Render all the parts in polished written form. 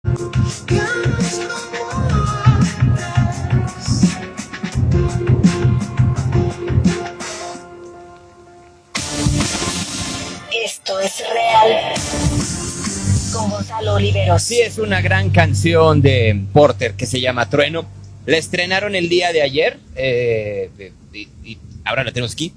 Esto es real. Con Gonzalo Oliveros. Sí, es una gran canción de Porter que se llama Trueno. La estrenaron el día de ayer y ahora la tenemos aquí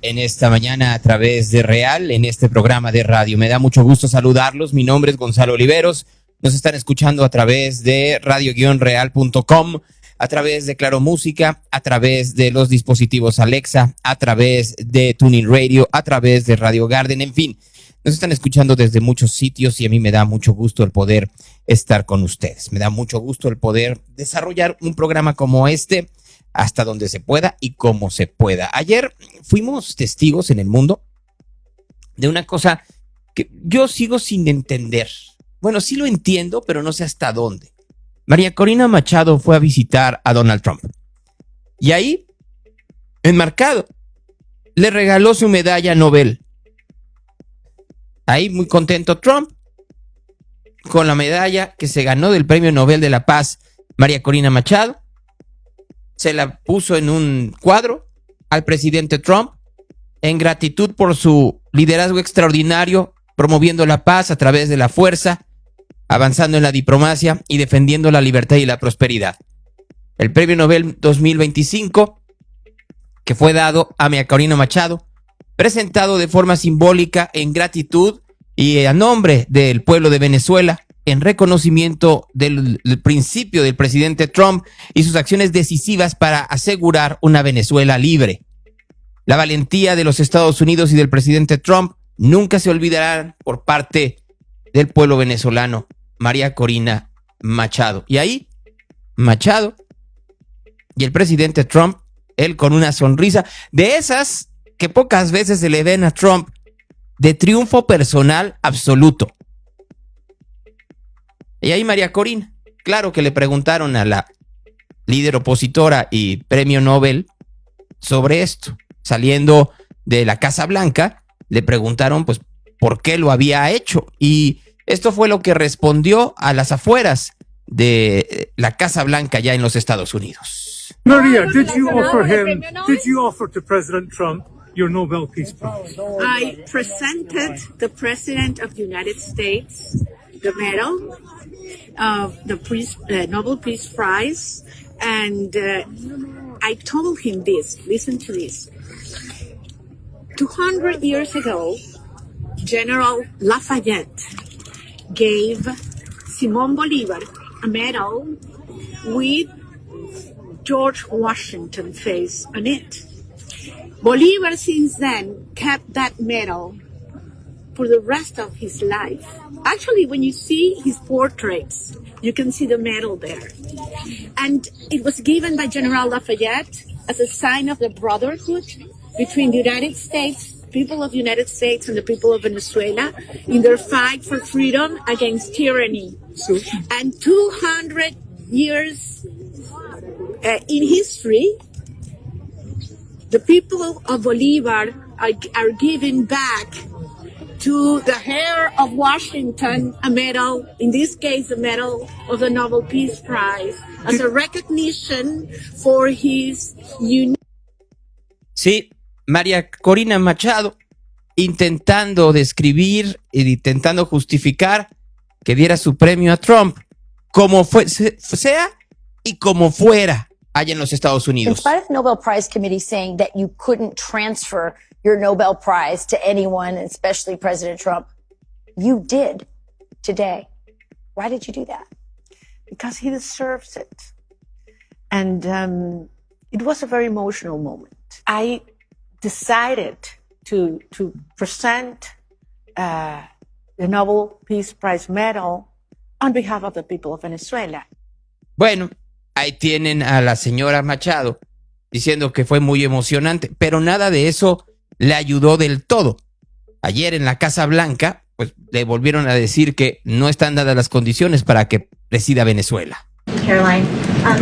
en esta mañana a través de Real, en este programa de radio. Me da mucho gusto saludarlos. Mi nombre es Gonzalo Oliveros. Nos están escuchando a través de radio-real.com, a través de Claro Música, a través de los dispositivos Alexa, a través de Tuning Radio, a través de Radio Garden, en fin. Nos están escuchando desde muchos sitios y a mí me da mucho gusto el poder estar con ustedes. Me da mucho gusto el poder desarrollar un programa como este hasta donde se pueda y como se pueda. Ayer fuimos testigos en el mundo de una cosa que yo sigo sin entender. Bueno, sí lo entiendo, pero no sé hasta dónde. María Corina Machado fue a visitar a Donald Trump. Y ahí, enmarcado, le regaló su medalla Nobel. Ahí muy contento Trump con la medalla que se ganó del Premio Nobel de la Paz, María Corina Machado. Se la puso en un cuadro al presidente Trump en gratitud por su liderazgo extraordinario, promoviendo la paz a través de la fuerza, avanzando en la diplomacia y defendiendo la libertad y la prosperidad. El Premio Nobel 2025, que fue dado a María Corina Machado, presentado de forma simbólica en gratitud y a nombre del pueblo de Venezuela, en reconocimiento del principio del presidente Trump y sus acciones decisivas para asegurar una Venezuela libre. La valentía de los Estados Unidos y del presidente Trump nunca se olvidarán por parte del pueblo venezolano. María Corina Machado. Y ahí, Machado y el presidente Trump, él con una sonrisa de esas que pocas veces se le ven a Trump, de triunfo personal absoluto. Y ahí María Corina, claro que le preguntaron a la líder opositora y premio Nobel sobre esto. Saliendo de la Casa Blanca, le preguntaron pues por qué lo había hecho. Y esto fue lo que respondió a las afueras de la Casa Blanca ya en los Estados Unidos. Maria, did you offer to President Trump your Nobel Peace Prize? I presented the President of the United States the medal of the Nobel Peace Prize, and I told him this. Listen to this. 200 years ago, General Lafayette gave Simón Bolívar a medal with George Washington face on it. Bolívar since then kept that medal for the rest of his life. Actually, when you see his portraits, you can see the medal there. And it was given by General Lafayette as a sign of the brotherhood between the United States, people of the United States and the people of Venezuela in their fight for freedom against tyranny. And 200 years in history, the people of Bolívar are giving back to the heir of Washington a medal, in this case, a medal of the Nobel Peace Prize, as a recognition for his unique. Sí, María Corina Machado intentando describir e intentando justificar que diera su premio a Trump, como sea y como fuera allá en los Estados Unidos. In spite of the Nobel Prize Committee saying that you couldn't transfer your Nobel Prize to anyone, especially President Trump, you did today. Why did you do that? Because he deserves it. And it was a very emotional moment. I decided to present the Nobel Peace Prize medal on behalf of the people of Venezuela. Bueno, ahí tienen a la señora Machado diciendo que fue muy emocionante, pero nada de eso le ayudó del todo. Ayer en la Casa Blanca, pues le volvieron a decir que no están dadas las condiciones para que presida Venezuela. Caroline,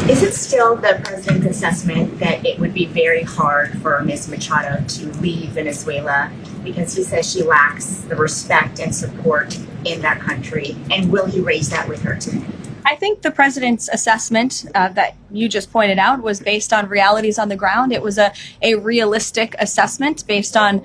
Is it still the president's assessment that it would be very hard for Ms. Machado to leave Venezuela because he says she lacks the respect and support in that country? And will he raise that with her today? I think the president's assessment that you just pointed out was based on realities on the ground. It was a realistic assessment based on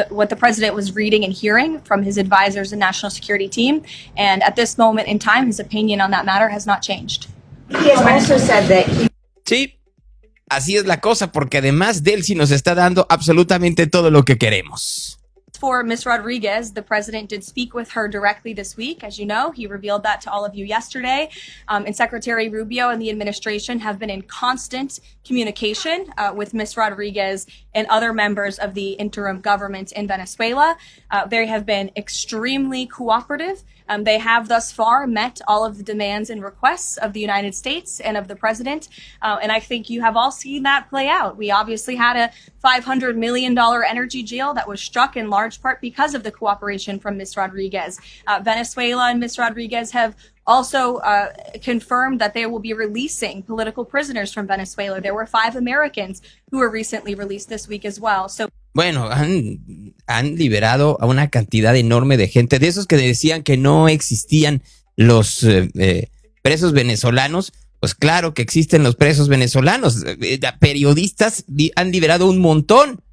what the president was reading and hearing from his advisors and national security team. And at this moment in time, his opinion on that matter has not changed. He has also said that he Sí, así es la cosa, porque además Delcy nos está dando absolutamente todo lo que queremos. For Ms. Rodriguez, the president did speak with her directly this week. As you know, he revealed that to all of you yesterday. And Secretary Rubio and the administration have been in constant communication with Ms. Rodriguez and other members of the interim government in Venezuela. They have been extremely cooperative. They have thus far met all of the demands and requests of the United States and of the president. And I think you have all seen that play out. We obviously had a $500 million energy deal that was struck in large part because of the cooperation from Ms. Rodriguez. Venezuela and Ms. Rodriguez have also confirmed that they will be releasing political prisoners from Venezuela. There were 5 Americans who were recently released this week as well. So Bueno, han liberado a una cantidad enorme de gente, de esos que decían que no existían los presos venezolanos. Pues claro que existen los presos venezolanos. Periodistas han liberado un montón.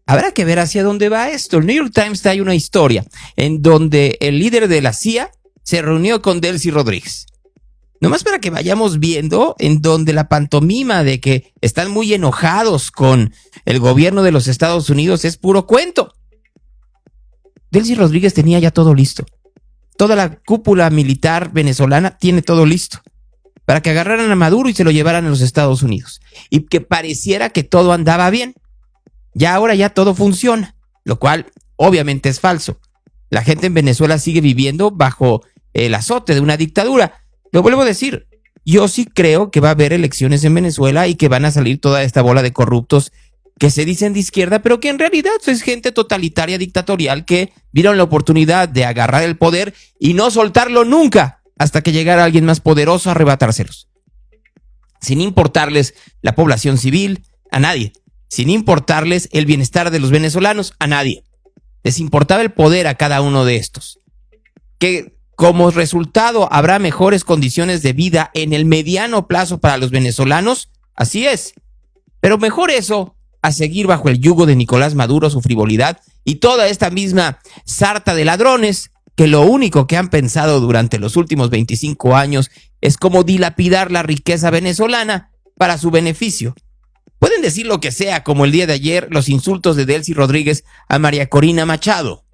Habrá que ver hacia dónde va esto. El New York Times trae una historia en donde el líder de la CIA se reunió con Delcy Rodríguez. Nomás para que vayamos viendo en donde la pantomima de que están muy enojados con el gobierno de los Estados Unidos es puro cuento. Delcy Rodríguez tenía ya todo listo. Toda la cúpula militar venezolana tiene todo listo para que agarraran a Maduro y se lo llevaran a los Estados Unidos. Y que pareciera que todo andaba bien. Ya ahora ya todo funciona, lo cual obviamente es falso. La gente en Venezuela sigue viviendo bajo el azote de una dictadura. Lo vuelvo a decir, yo sí creo que va a haber elecciones en Venezuela y que van a salir toda esta bola de corruptos que se dicen de izquierda, pero que en realidad es gente totalitaria, dictatorial, que vieron la oportunidad de agarrar el poder y no soltarlo nunca hasta que llegara alguien más poderoso a arrebatárselos. Sin importarles la población civil, a nadie. Sin importarles el bienestar de los venezolanos, a nadie. Les importaba el poder a cada uno de estos. Que como resultado habrá mejores condiciones de vida en el mediano plazo para los venezolanos, así es. Pero mejor eso a seguir bajo el yugo de Nicolás Maduro, su frivolidad y toda esta misma sarta de ladrones que lo único que han pensado durante los últimos 25 años es cómo dilapidar la riqueza venezolana para su beneficio. Pueden decir lo que sea, como el día de ayer los insultos de Delcy Rodríguez a María Corina Machado.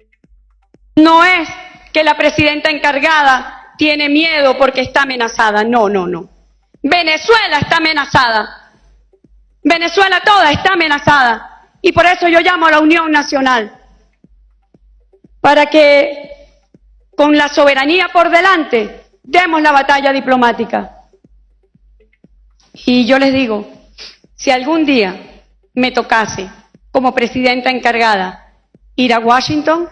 No es que la presidenta encargada tiene miedo porque está amenazada. No. Venezuela está amenazada. Venezuela toda está amenazada. Y por eso yo llamo a la Unión Nacional. Para que con la soberanía por delante demos la batalla diplomática. Y yo les digo, si algún día me tocase como presidenta encargada ir a Washington,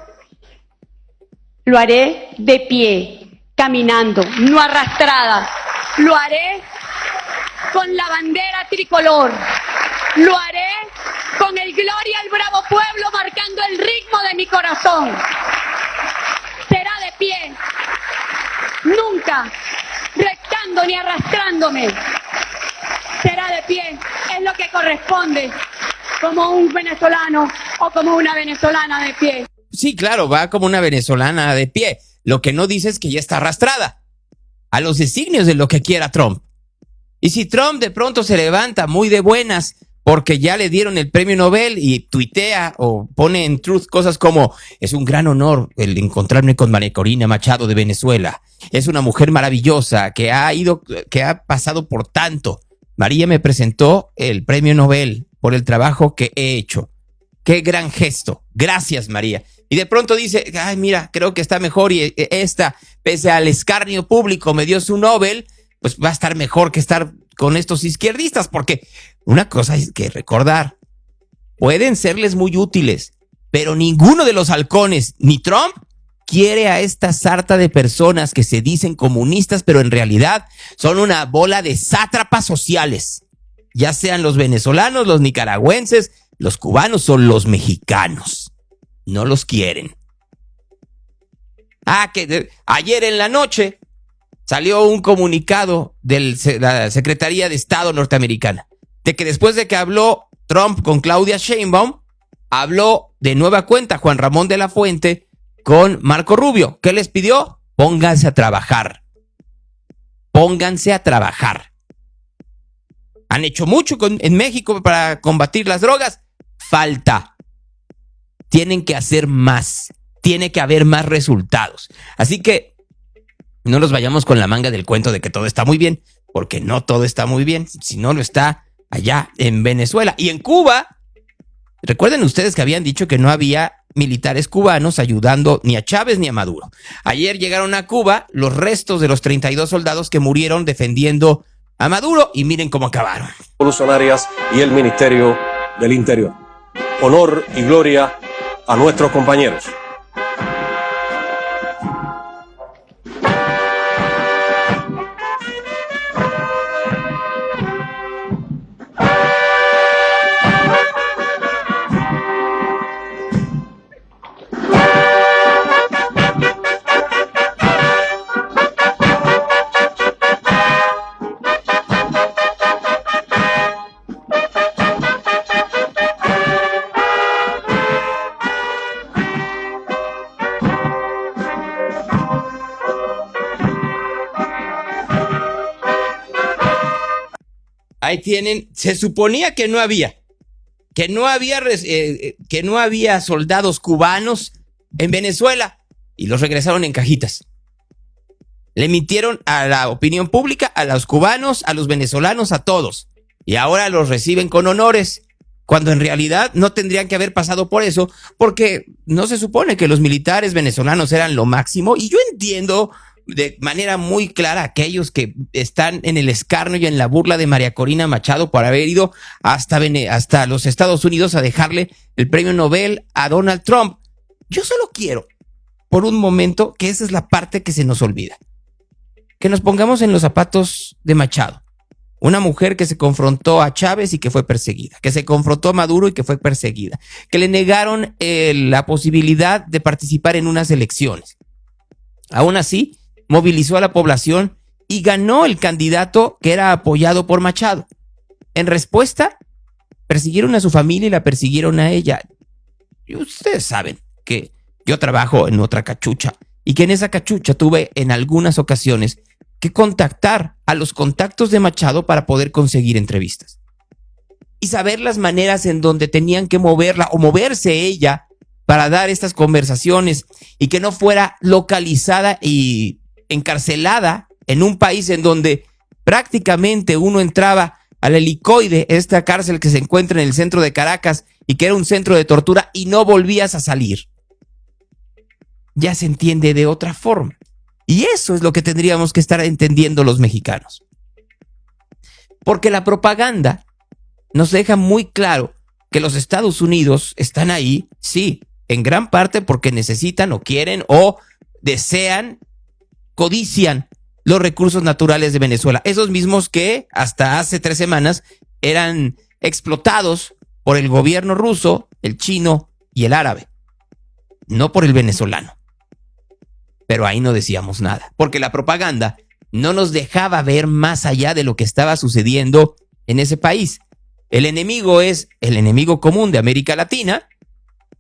lo haré de pie, caminando, no arrastrada. Lo haré con la bandera tricolor. Lo haré con el Gloria al Bravo Pueblo marcando el ritmo de mi corazón. Será de pie, nunca rectando ni arrastrándome. Será de pie, es lo que corresponde como un venezolano o como una venezolana de pie. Sí, claro, va como una venezolana de pie. Lo que no dice es que ya está arrastrada a los designios de lo que quiera Trump. Y si Trump de pronto se levanta muy de buenas porque ya le dieron el premio Nobel y tuitea o pone en Truth cosas como: es un gran honor el encontrarme con María Corina Machado de Venezuela. Es una mujer maravillosa que ha pasado por tanto. María me presentó el premio Nobel por el trabajo que he hecho. Qué gran gesto. Gracias, María. Y de pronto dice: ay, mira, creo que está mejor y esta, pese al escarnio público, me dio su Nobel, pues va a estar mejor que estar con estos izquierdistas, porque una cosa hay que recordar, pueden serles muy útiles, pero ninguno de los halcones, ni Trump, quiere a esta sarta de personas que se dicen comunistas, pero en realidad son una bola de sátrapas sociales. Ya sean los venezolanos, los nicaragüenses, los cubanos o los mexicanos. No los quieren. Ayer en la noche salió un comunicado de la Secretaría de Estado norteamericana de que después de que habló Trump con Claudia Sheinbaum, habló de nueva cuenta Juan Ramón de la Fuente con Marco Rubio. ¿Qué les pidió? Pónganse a trabajar. Pónganse a trabajar. ¿Han hecho mucho en México para combatir las drogas? Falta. Tienen que hacer más. Tiene que haber más resultados. Así que no nos vayamos con la manga del cuento de que todo está muy bien, porque no todo está muy bien, si no lo está allá en Venezuela. Y en Cuba, recuerden ustedes que habían dicho que no había militares cubanos ayudando ni a Chávez ni a Maduro. Ayer llegaron a Cuba los restos de los 32 soldados que murieron defendiendo a Maduro y miren cómo acabaron. Revolucionarias y el Ministerio del Interior. Honor y gloria a nuestros compañeros. Ahí tienen, se suponía que no había soldados cubanos en Venezuela y los regresaron en cajitas. Le mintieron a la opinión pública, a los cubanos, a los venezolanos, a todos. Y ahora los reciben con honores, cuando en realidad no tendrían que haber pasado por eso, porque no se supone que los militares venezolanos eran lo máximo. Y yo entiendo de manera muy clara a aquellos que están en el escarnio y en la burla de María Corina Machado por haber ido hasta los Estados Unidos a dejarle el premio Nobel a Donald Trump. Yo solo quiero, por un momento, que esa es la parte que se nos olvida. Que nos pongamos en los zapatos de Machado. Una mujer que se confrontó a Chávez y que fue perseguida. Que se confrontó a Maduro y que fue perseguida. Que le negaron la posibilidad de participar en unas elecciones. Aún así, movilizó a la población y ganó el candidato que era apoyado por Machado. En respuesta, persiguieron a su familia y la persiguieron a ella. Y ustedes saben que yo trabajo en otra cachucha y que en esa cachucha tuve en algunas ocasiones que contactar a los contactos de Machado para poder conseguir entrevistas. Y saber las maneras en donde tenían que moverla o moverse ella para dar estas conversaciones y que no fuera localizada y encarcelada en un país en donde prácticamente uno entraba al Helicoide, esta cárcel que se encuentra en el centro de Caracas y que era un centro de tortura y no volvías a salir. Ya se entiende de otra forma. Y eso es lo que tendríamos que estar entendiendo los mexicanos. Porque la propaganda nos deja muy claro que los Estados Unidos están ahí, sí, en gran parte porque necesitan o quieren o desean, codician los recursos naturales de Venezuela. Esos mismos que hasta hace 3 semanas eran explotados por el gobierno ruso, el chino y el árabe. No por el venezolano. Pero ahí no decíamos nada. Porque la propaganda no nos dejaba ver más allá de lo que estaba sucediendo en ese país. El enemigo es el enemigo común de América Latina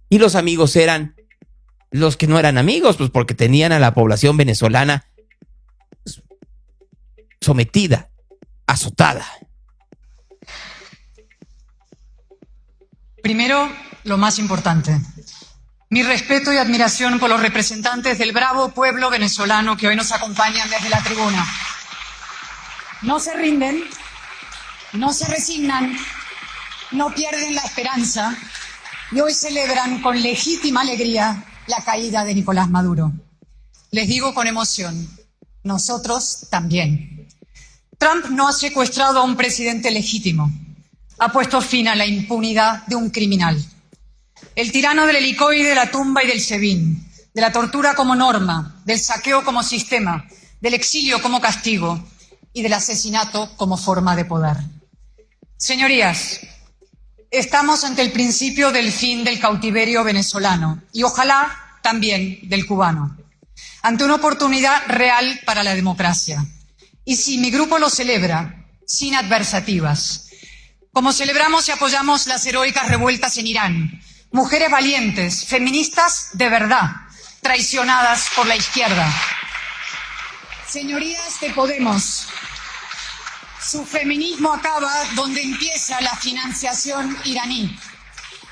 y los amigos eran los que no eran amigos, pues porque tenían a la población venezolana sometida, azotada. Primero, lo más importante. Mi respeto y admiración por los representantes del bravo pueblo venezolano que hoy nos acompañan desde la tribuna. No se rinden, no se resignan, no pierden la esperanza y hoy celebran con legítima alegría la caída de Nicolás Maduro. Les digo con emoción, nosotros también. Trump no ha secuestrado a un presidente legítimo, ha puesto fin a la impunidad de un criminal. El tirano del Helicoide, de la tumba y del SEBIN de la tortura como norma, del saqueo como sistema, del exilio como castigo y del asesinato como forma de poder. Señorías, estamos ante el principio del fin del cautiverio venezolano y ojalá también del cubano, ante una oportunidad real para la democracia. Y si mi grupo lo celebra, sin adversativas, como celebramos y apoyamos las heroicas revueltas en Irán, mujeres valientes, feministas de verdad, traicionadas por la izquierda. Señorías de Podemos, su feminismo acaba donde empieza la financiación iraní.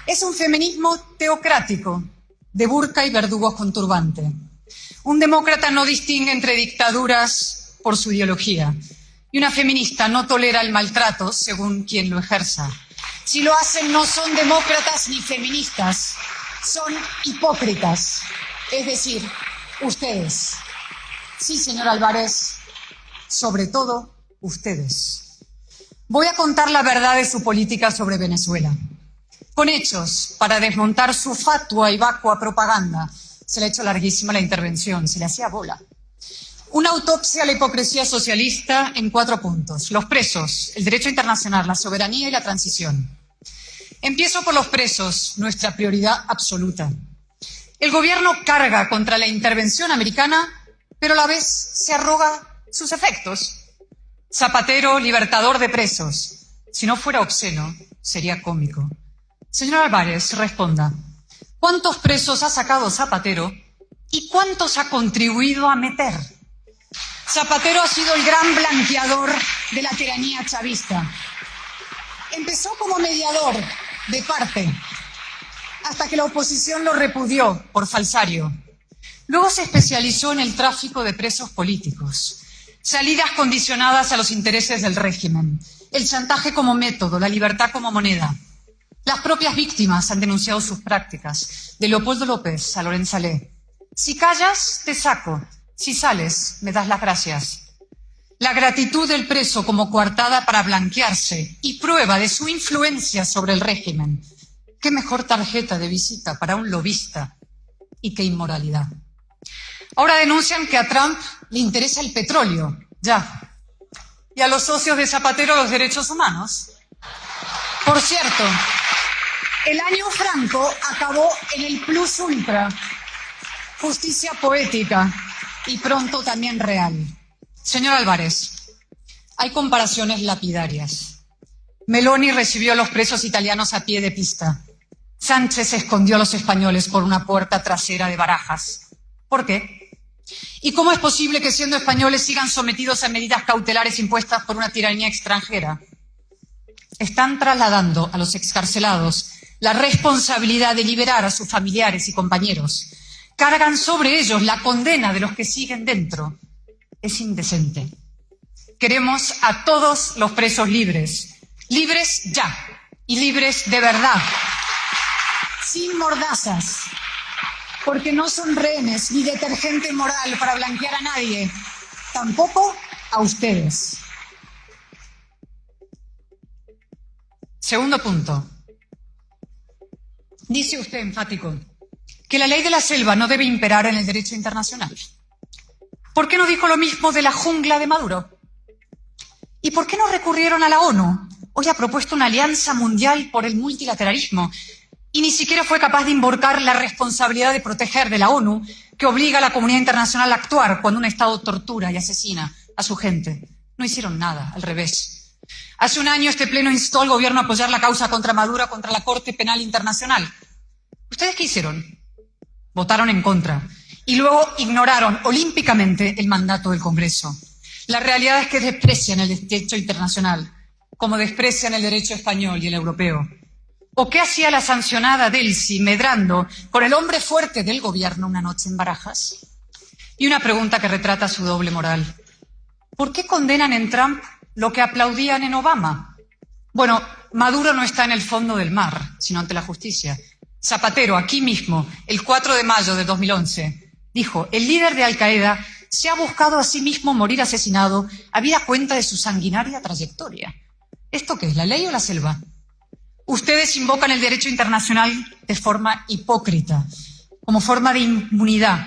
Es un feminismo teocrático, de burka y verdugos con turbante. Un demócrata no distingue entre dictaduras por su ideología. Y una feminista no tolera el maltrato según quien lo ejerza. Si lo hacen, no son demócratas ni feministas, son hipócritas. Es decir, ustedes. Sí, señor Álvarez, sobre todo ustedes. Voy a contar la verdad de su política sobre Venezuela, con hechos para desmontar su fatua y vacua propaganda. Se le ha hecho larguísima la intervención, se le hacía bola. Una autopsia a la hipocresía socialista en 4 puntos. Los presos, el derecho internacional, la soberanía y la transición. Empiezo por los presos, nuestra prioridad absoluta. El gobierno carga contra la intervención americana, pero a la vez se arroga sus efectos. Zapatero, libertador de presos. Si no fuera obsceno, sería cómico. Señor Álvarez, responda. ¿Cuántos presos ha sacado Zapatero y cuántos ha contribuido a meter? Zapatero ha sido el gran blanqueador de la tiranía chavista. Empezó como mediador de parte, hasta que la oposición lo repudió por falsario. Luego se especializó en el tráfico de presos políticos, salidas condicionadas a los intereses del régimen, el chantaje como método, la libertad como moneda. Las propias víctimas han denunciado sus prácticas, de Leopoldo López a Lorenza Lé. Si callas, te saco. Si sales, me das las gracias. La gratitud del preso como coartada para blanquearse y prueba de su influencia sobre el régimen. ¿Qué mejor tarjeta de visita para un lobista? Y qué inmoralidad. Ahora denuncian que a Trump le interesa el petróleo, ya. Y a los socios de Zapatero los derechos humanos. Por cierto, el año Franco acabó en el plus ultra. Justicia poética. Y pronto también real. Señor Álvarez, hay comparaciones lapidarias. Meloni recibió a los presos italianos a pie de pista. Sánchez escondió a los españoles por una puerta trasera de Barajas. ¿Por qué? ¿Y cómo es posible que siendo españoles sigan sometidos a medidas cautelares impuestas por una tiranía extranjera? Están trasladando a los excarcelados la responsabilidad de liberar a sus familiares y compañeros. Cargan sobre ellos la condena de los que siguen dentro. Es indecente. Queremos a todos los presos libres. Libres ya. Y libres de verdad. Sin mordazas. Porque no son rehenes ni detergente moral para blanquear a nadie. Tampoco a ustedes. Segundo punto. Dice usted enfático que la ley de la selva no debe imperar en el derecho internacional. ¿Por qué no dijo lo mismo de la jungla de Maduro? ¿Y por qué no recurrieron a la ONU? Hoy ha propuesto una alianza mundial por el multilateralismo y ni siquiera fue capaz de invocar la responsabilidad de proteger de la ONU que obliga a la comunidad internacional a actuar cuando un Estado tortura y asesina a su gente. No hicieron nada, al revés. Hace un año este pleno instó al gobierno a apoyar la causa contra Maduro contra la Corte Penal Internacional. ¿Ustedes qué hicieron? Votaron en contra y luego ignoraron olímpicamente el mandato del Congreso. La realidad es que desprecian el derecho internacional, como desprecian el derecho español y el europeo. ¿O qué hacía la sancionada Delcy medrando con el hombre fuerte del gobierno una noche en Barajas? Y una pregunta que retrata su doble moral. ¿Por qué condenan en Trump lo que aplaudían en Obama? Bueno, Maduro no está en el fondo del mar, sino ante la justicia. Zapatero, aquí mismo, el 4 de mayo de 2011, dijo, el líder de Al-Qaeda se ha buscado a sí mismo morir asesinado habida cuenta de su sanguinaria trayectoria. ¿Esto qué es, la ley o la selva? Ustedes invocan el derecho internacional de forma hipócrita. como forma de inmunidad,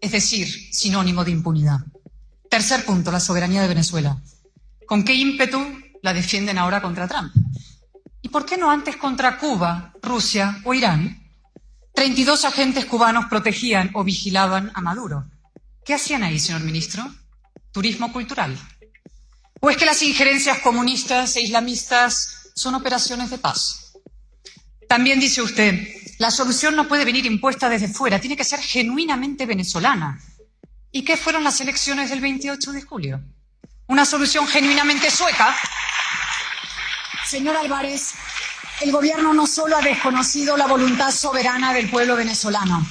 es decir, sinónimo de impunidad. Tercer punto, la soberanía de Venezuela. ¿Con qué ímpetu la defienden ahora contra Trump? ¿Y por qué no antes contra Cuba, Rusia o Irán? 32 agentes cubanos protegían o vigilaban a Maduro. ¿Qué hacían ahí, señor ministro? ¿Turismo cultural? ¿O es que las injerencias comunistas e islamistas son operaciones de paz? También dice usted, la solución no puede venir impuesta desde fuera, tiene que ser genuinamente venezolana. ¿Y qué fueron las elecciones del 28 de julio? ¿Una solución genuinamente sueca? Señor Álvarez, el gobierno no solo ha desconocido la voluntad soberana del pueblo venezolano,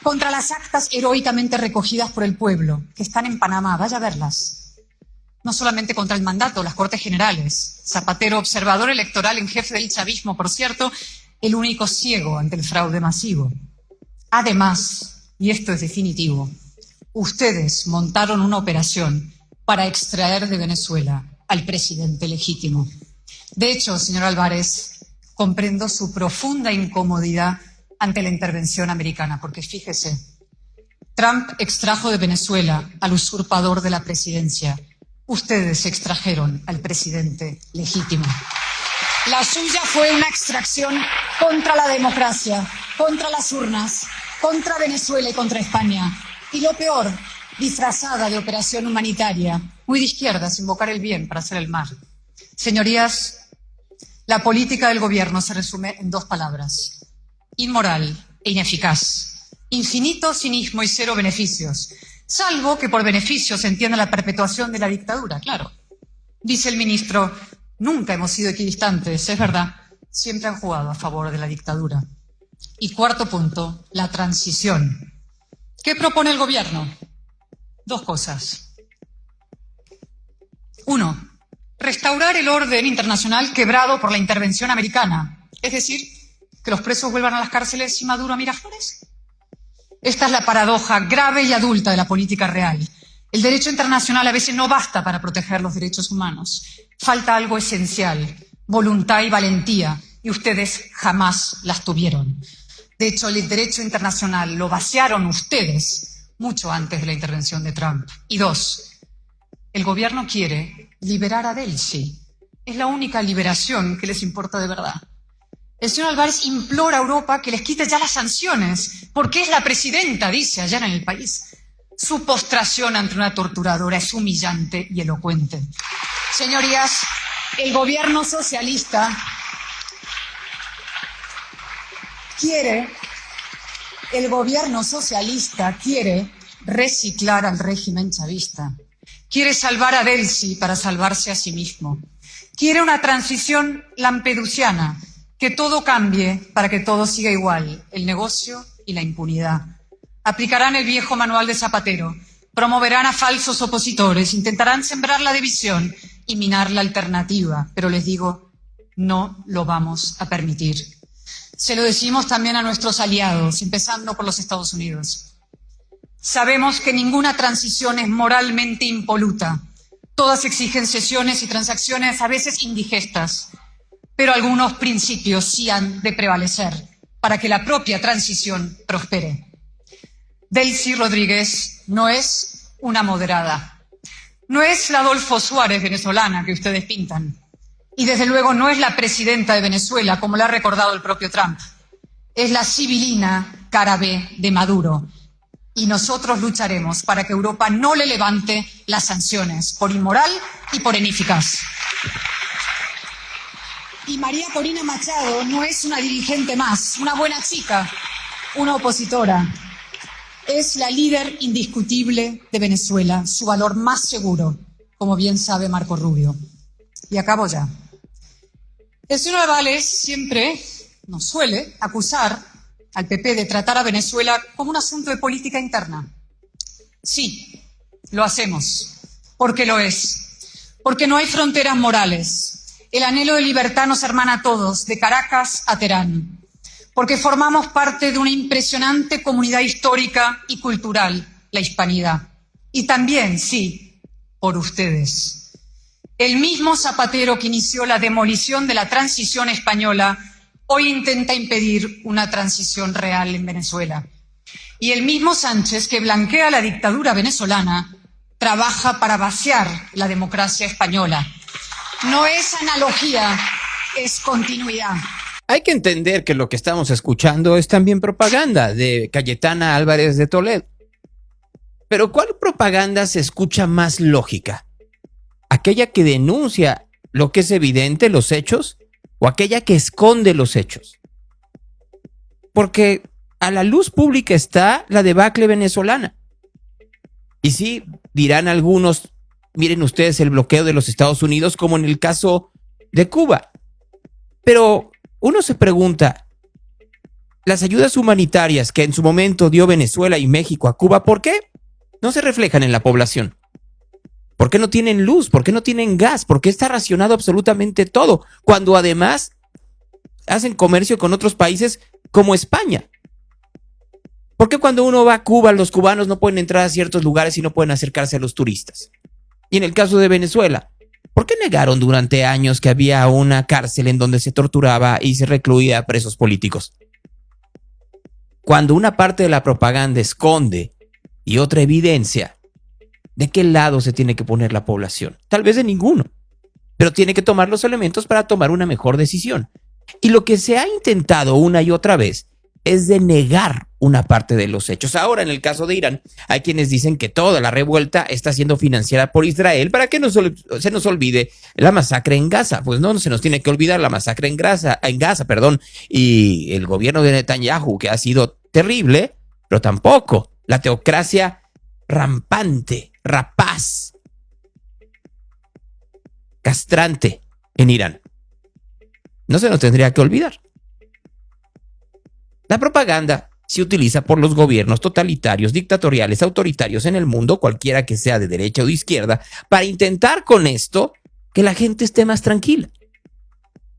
contra las actas heroicamente recogidas por el pueblo, que están en Panamá, vaya a verlas. No solamente contra el mandato, las Cortes Generales. Zapatero, observador electoral en jefe del chavismo, por cierto, el único ciego ante el fraude masivo. Además, y esto es definitivo, ustedes montaron una operación para extraer de Venezuela al presidente legítimo. De hecho, señor Álvarez, comprendo su profunda incomodidad ante la intervención americana, porque fíjese, Trump extrajo de Venezuela al usurpador de la presidencia. Ustedes extrajeron al presidente legítimo. La suya fue una extracción contra la democracia, contra las urnas, contra Venezuela y contra España. Y lo peor, disfrazada de operación humanitaria, muy de izquierdas, invocar el bien para hacer el mal. Señorías, la política del gobierno se resume en 2 palabras: inmoral e ineficaz. Infinito cinismo y cero beneficios, salvo que por beneficios se entienda la perpetuación de la dictadura, claro. Dice el ministro, nunca hemos sido equidistantes, es verdad, siempre han jugado a favor de la dictadura. Y cuarto punto, la transición. ¿Qué propone el gobierno? 2 cosas. 1, restaurar el orden internacional quebrado por la intervención americana, es decir, que los presos vuelvan a las cárceles y Maduro a Miraflores. Esta es la paradoja grave y adulta de la política real. El derecho internacional a veces no basta para proteger los derechos humanos. Falta algo esencial, voluntad y valentía, y ustedes jamás las tuvieron. De hecho, el derecho internacional lo vaciaron ustedes mucho antes de la intervención de Trump. Y 2, el gobierno quiere liberar a Delcy. Es la única liberación que les importa de verdad. El señor Álvarez implora a Europa que les quite ya las sanciones, porque es la presidenta, dice allá en el país. Su postración ante una torturadora es humillante y elocuente. Señorías, el gobierno socialista quiere reciclar al régimen chavista. Quiere salvar a Delcy para salvarse a sí mismo. Quiere una transición lampedusiana, que todo cambie para que todo siga igual, el negocio y la impunidad. Aplicarán el viejo manual de Zapatero, promoverán a falsos opositores, intentarán sembrar la división y minar la alternativa, pero les digo, no lo vamos a permitir. Se lo decimos también a nuestros aliados, empezando por los Estados Unidos. Sabemos que ninguna transición es moralmente impoluta. Todas exigen sesiones y transacciones a veces indigestas, pero algunos principios sí han de prevalecer para que la propia transición prospere. Delcy Rodríguez no es una moderada, no es la Adolfo Suárez venezolana que ustedes pintan, y desde luego no es la presidenta de Venezuela, como lo ha recordado el propio Trump. Es la sibilina cara B de Maduro. Y nosotros lucharemos para que Europa no le levante las sanciones por inmoral y por ineficaz. Y María Corina Machado no es una dirigente más, una buena chica, una opositora. Es la líder indiscutible de Venezuela, su valor más seguro, como bien sabe Marco Rubio. Y acabo ya. El señor Álvarez siempre nos suele acusar al PP de tratar a Venezuela como un asunto de política interna. Sí, lo hacemos, porque lo es. Porque no hay fronteras morales. El anhelo de libertad nos hermana a todos, de Caracas a Teherán. Porque formamos parte de una impresionante comunidad histórica y cultural, la hispanidad. Y también, sí, por ustedes. El mismo Zapatero que inició la demolición de la transición española hoy intenta impedir una transición real en Venezuela. Y el mismo Sánchez, que blanquea la dictadura venezolana, trabaja para vaciar la democracia española. No es analogía, es continuidad. Hay que entender que lo que estamos escuchando es también propaganda de Cayetana Álvarez de Toledo. Pero ¿cuál propaganda se escucha más lógica? ¿Aquella que denuncia lo que es evidente, los hechos, o aquella que esconde los hechos? Porque a la luz pública está la debacle venezolana. Y sí, dirán algunos, miren ustedes el bloqueo de los Estados Unidos como en el caso de Cuba. Pero uno se pregunta, las ayudas humanitarias que en su momento dio Venezuela y México a Cuba, ¿por qué no se reflejan en la población? ¿Por qué no tienen luz? ¿Por qué no tienen gas? ¿Por qué está racionado absolutamente todo? Cuando además hacen comercio con otros países como España. ¿Por qué cuando uno va a Cuba los cubanos no pueden entrar a ciertos lugares y no pueden acercarse a los turistas? Y en el caso de Venezuela, ¿por qué negaron durante años que había una cárcel en donde se torturaba y se recluía a presos políticos? Cuando una parte de la propaganda esconde y otra evidencia, ¿de qué lado se tiene que poner la población? Tal vez de ninguno, pero tiene que tomar los elementos para tomar una mejor decisión. Y lo que se ha intentado una y otra vez es de negar una parte de los hechos. Ahora, en el caso de Irán, hay quienes dicen que toda la revuelta está siendo financiada por Israel para que no se nos olvide la masacre en Gaza. Pues no se nos tiene que olvidar la masacre en Gaza, y el gobierno de Netanyahu, que ha sido terrible, pero tampoco la teocracia rampante, rapaz, castrante en Irán. No se nos tendría que olvidar. La propaganda se utiliza por los gobiernos totalitarios, dictatoriales, autoritarios en el mundo, cualquiera que sea de derecha o de izquierda, para intentar con esto que la gente esté más tranquila.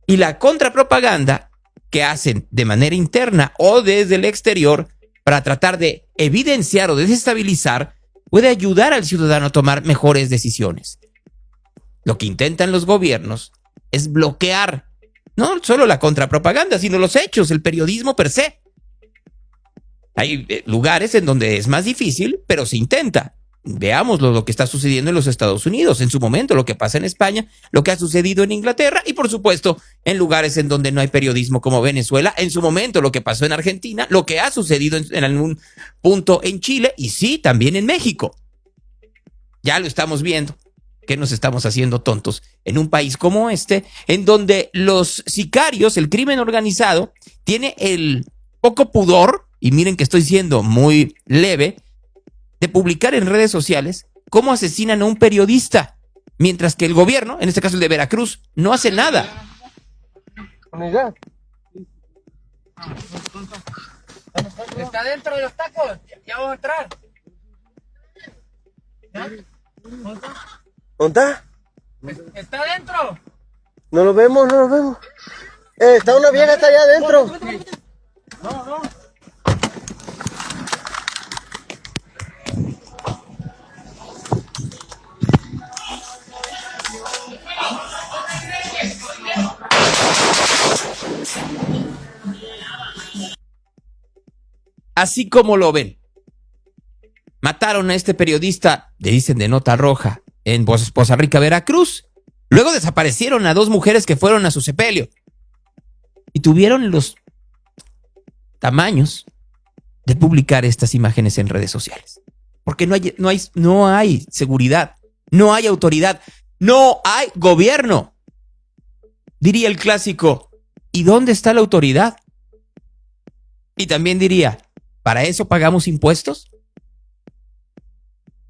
Y la contrapropaganda que hacen de manera interna o desde el exterior para tratar de evidenciar o desestabilizar puede ayudar al ciudadano a tomar mejores decisiones. Lo que intentan los gobiernos es bloquear no solo la contrapropaganda, sino los hechos, el periodismo per se. Hay lugares en donde es más difícil, pero se intenta. Veamos lo que está sucediendo en los Estados Unidos, en su momento, lo que pasa en España, lo que ha sucedido en Inglaterra y, por supuesto, en lugares en donde no hay periodismo como Venezuela, en su momento, lo que pasó en Argentina, lo que ha sucedido en algún punto en Chile y sí, también en México. Ya lo estamos viendo. ¿Qué nos estamos haciendo tontos en un país como este, en donde los sicarios, el crimen organizado, tiene el poco pudor, y miren que estoy siendo muy leve, de publicar en redes sociales cómo asesinan a un periodista, mientras que el gobierno, en este caso el de Veracruz, no hace nada? Está dentro de los tacos, ya vamos a entrar. ¿Dónde está? ¿Está dentro? No lo vemos, no lo vemos. Está una vieja, está allá adentro. No. Así como lo ven, mataron a este periodista, le dicen de Nota Roja, en Poza Rica, Veracruz. Luego desaparecieron a 2 mujeres que fueron a su sepelio. Y tuvieron los tamaños de publicar estas imágenes en redes sociales. Porque no hay seguridad, no hay autoridad, no hay gobierno. Diría el clásico, ¿y dónde está la autoridad? Y también diría, ¿para eso pagamos impuestos?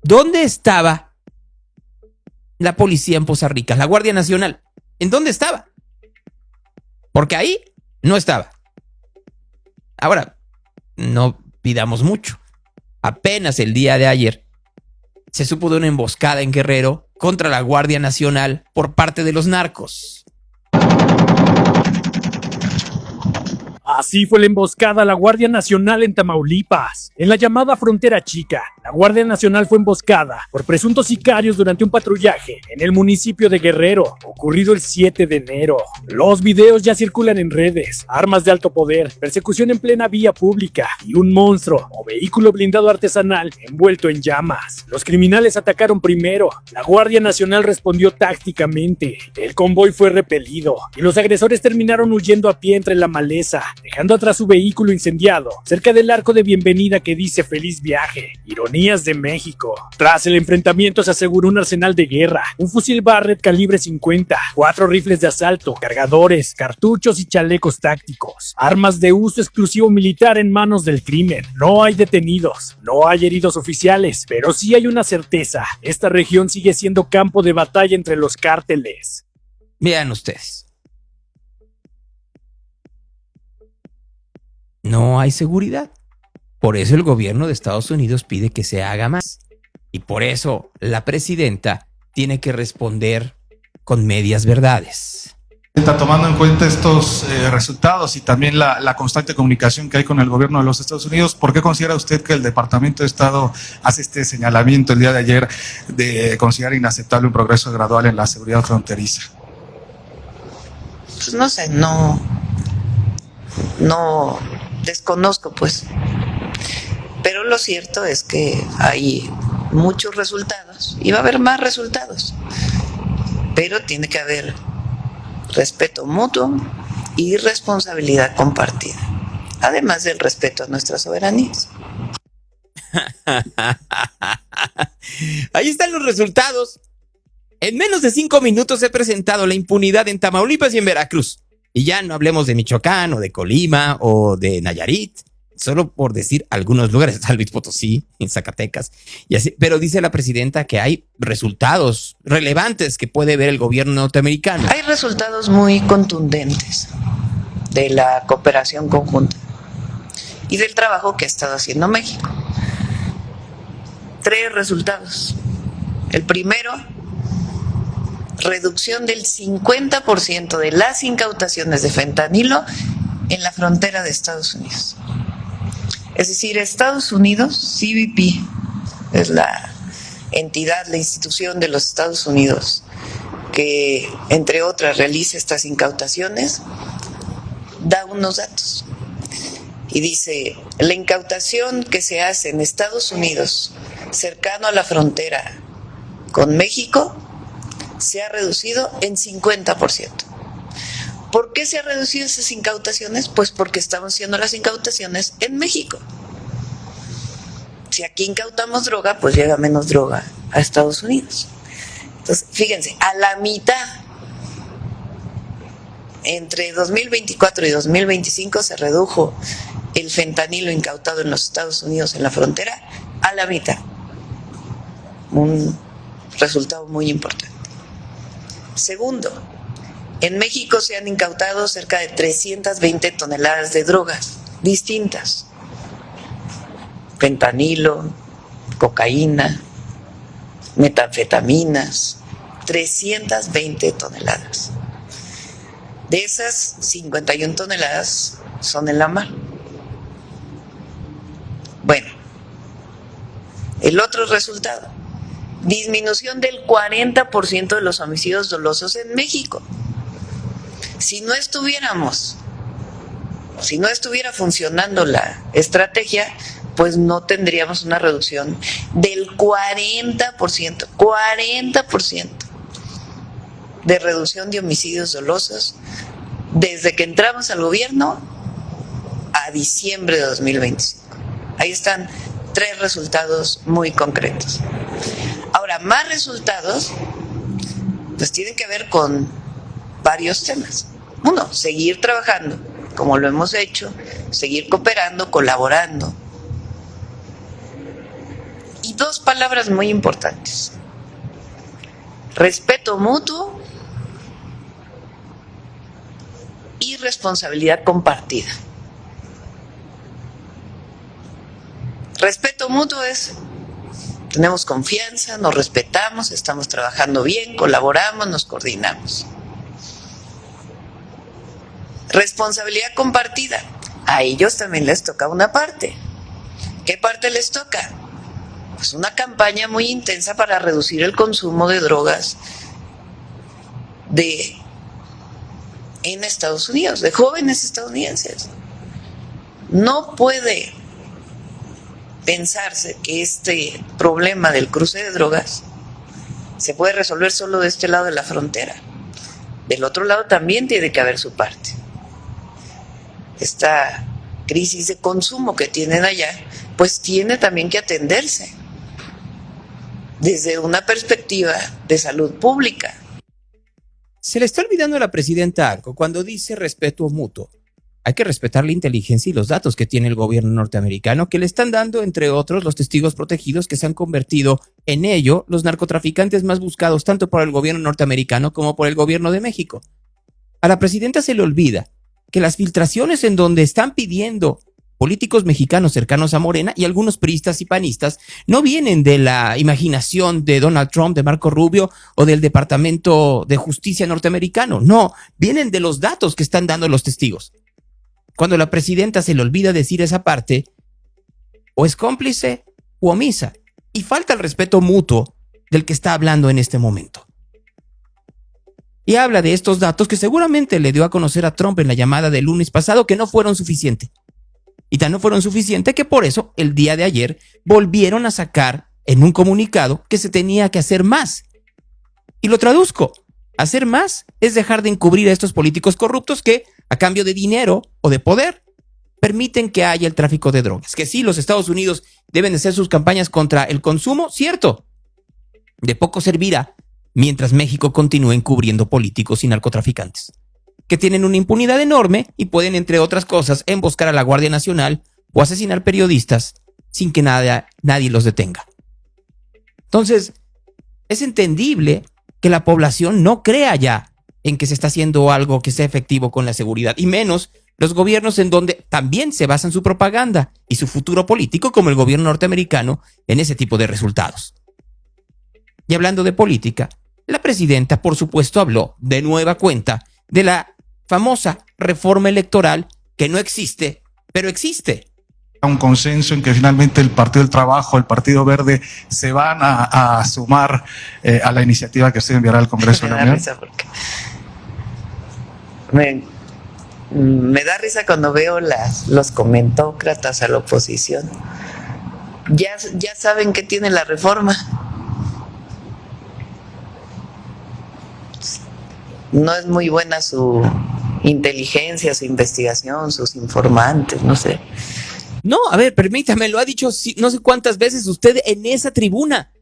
¿Dónde estaba la policía en Poza Rica, la Guardia Nacional? ¿En dónde estaba? Porque ahí no estaba. Ahora, no pidamos mucho. Apenas el día de ayer se supo de una emboscada en Guerrero contra la Guardia Nacional por parte de los narcos. Así fue la emboscada a la Guardia Nacional en Tamaulipas, en la llamada Frontera Chica, La Guardia Nacional fue emboscada por presuntos sicarios durante un patrullaje en el municipio de Guerrero, ocurrido el 7 de enero. Los videos ya circulan en redes. Armas de alto poder, persecución en plena vía pública y un monstruo o vehículo blindado artesanal envuelto en llamas. Los criminales atacaron primero. La Guardia Nacional respondió tácticamente. El convoy fue repelido y los agresores terminaron huyendo a pie entre la maleza, dejando atrás su vehículo incendiado cerca del arco de bienvenida que dice "Feliz viaje". Ironías de México. Tras el enfrentamiento se aseguró un arsenal de guerra, un fusil Barrett calibre 50, 4 rifles de asalto, cargadores, cartuchos y chalecos tácticos. Armas de uso exclusivo militar en manos del crimen. No hay detenidos, no hay heridos oficiales, pero sí hay una certeza: esta región sigue siendo campo de batalla entre los cárteles. Vean ustedes. No hay seguridad. Por eso el gobierno de Estados Unidos pide que se haga más. Y por eso la presidenta tiene que responder con medias verdades. Tomando en cuenta estos resultados y también la constante comunicación que hay con el gobierno de los Estados Unidos, ¿por qué considera usted que el Departamento de Estado hace este señalamiento el día de ayer de considerar inaceptable un progreso gradual en la seguridad fronteriza? Pues no sé, no desconozco pues, pero lo cierto es que hay muchos resultados y va a haber más resultados, pero tiene que haber respeto mutuo y responsabilidad compartida, además del respeto a nuestras soberanías. Ahí están los resultados. En menos de 5 minutos he presentado la impunidad en Tamaulipas y en Veracruz. Y ya no hablemos de Michoacán o de Colima o de Nayarit, solo por decir algunos lugares, San Luis Potosí, en Zacatecas, y así. Pero dice la presidenta que hay resultados relevantes que puede ver el gobierno norteamericano. Hay resultados muy contundentes de la cooperación conjunta y del trabajo que ha estado haciendo México. 3 resultados. El primero, reducción del 50% de las incautaciones de fentanilo en la frontera de Estados Unidos. Es decir, Estados Unidos, CBP, es la entidad, la institución de los Estados Unidos que, entre otras, realiza estas incautaciones, da unos datos y dice: la incautación que se hace en Estados Unidos, cercano a la frontera con México, se ha reducido en 50%. ¿Por qué se han reducido esas incautaciones? Pues porque estamos haciendo las incautaciones en México. Si aquí incautamos droga, pues llega menos droga a Estados Unidos. Entonces, fíjense, a la mitad, entre 2024 y 2025 se redujo el fentanilo incautado en los Estados Unidos en la frontera a la mitad. Un resultado muy importante. Segundo, en México se han incautado cerca de 320 toneladas de drogas distintas. Fentanilo, cocaína, metanfetaminas, 320 toneladas. De esas, 51 toneladas son en la mar. Bueno, el otro resultado: disminución del 40% de los homicidios dolosos en México. Si no estuviera funcionando la estrategia, pues no tendríamos una reducción del 40% de reducción de homicidios dolosos desde que entramos al gobierno a diciembre de 2025. Ahí están 3 resultados muy concretos. Ahora, más resultados, pues tienen que ver con varios temas. Uno, seguir trabajando como lo hemos hecho, seguir cooperando, colaborando. Y 2 palabras muy importantes: respeto mutuo y responsabilidad compartida. Respeto mutuo es: tenemos confianza, nos respetamos, estamos trabajando bien, colaboramos, nos coordinamos. Responsabilidad compartida: a ellos también les toca una parte. ¿Qué parte les toca? pues una campaña muy intensa para reducir el consumo de drogas en Estados Unidos, de jóvenes estadounidenses. No puede pensarse que este problema del cruce de drogas se puede resolver solo de este lado de la frontera. Del otro lado también tiene que haber su parte. Esta crisis de consumo que tienen allá, pues tiene también que atenderse desde una perspectiva de salud pública. Se le está olvidando a la presidenta algo cuando dice respeto mutuo. Hay que respetar la inteligencia y los datos que tiene el gobierno norteamericano, que le están dando, entre otros, los testigos protegidos que se han convertido en ello los narcotraficantes más buscados tanto por el gobierno norteamericano como por el gobierno de México. A la presidenta se le olvida que las filtraciones en donde están pidiendo políticos mexicanos cercanos a Morena y algunos priistas y panistas no vienen de la imaginación de Donald Trump, de Marco Rubio o del Departamento de Justicia norteamericano. No, vienen de los datos que están dando los testigos. Cuando la presidenta se le olvida decir esa parte, o es cómplice u omisa, y falta el respeto mutuo del que está hablando en este momento. Y habla de estos datos que seguramente le dio a conocer a Trump en la llamada del lunes pasado, que no fueron suficientes. Y tan no fueron suficientes que por eso el día de ayer volvieron a sacar en un comunicado que se tenía que hacer más. Y lo traduzco. Hacer más es dejar de encubrir a estos políticos corruptos que, a cambio de dinero o de poder, permiten que haya el tráfico de drogas. Que sí, los Estados Unidos deben de hacer sus campañas contra el consumo, cierto. De poco servirá mientras México continúe encubriendo políticos y narcotraficantes, que tienen una impunidad enorme y pueden, entre otras cosas, emboscar a la Guardia Nacional o asesinar periodistas sin que nadie los detenga. Entonces, es entendible que la población no crea ya en que se está haciendo algo que sea efectivo con la seguridad, y menos los gobiernos en donde también se basan su propaganda y su futuro político, como el gobierno norteamericano, en ese tipo de resultados. Y hablando de política, la presidenta, por supuesto, habló de nueva cuenta de la famosa reforma electoral que no existe, pero existe. Un consenso en que finalmente el Partido del Trabajo, el Partido Verde, se van a sumar a la iniciativa que usted enviará al Congreso de la Unión. Me da risa cuando veo los comentócratas a la oposición. Ya saben que tiene la reforma. No es muy buena su inteligencia, su investigación, sus informantes, no sé. No, a ver, permítame, lo ha dicho no sé cuántas veces usted en esa tribuna,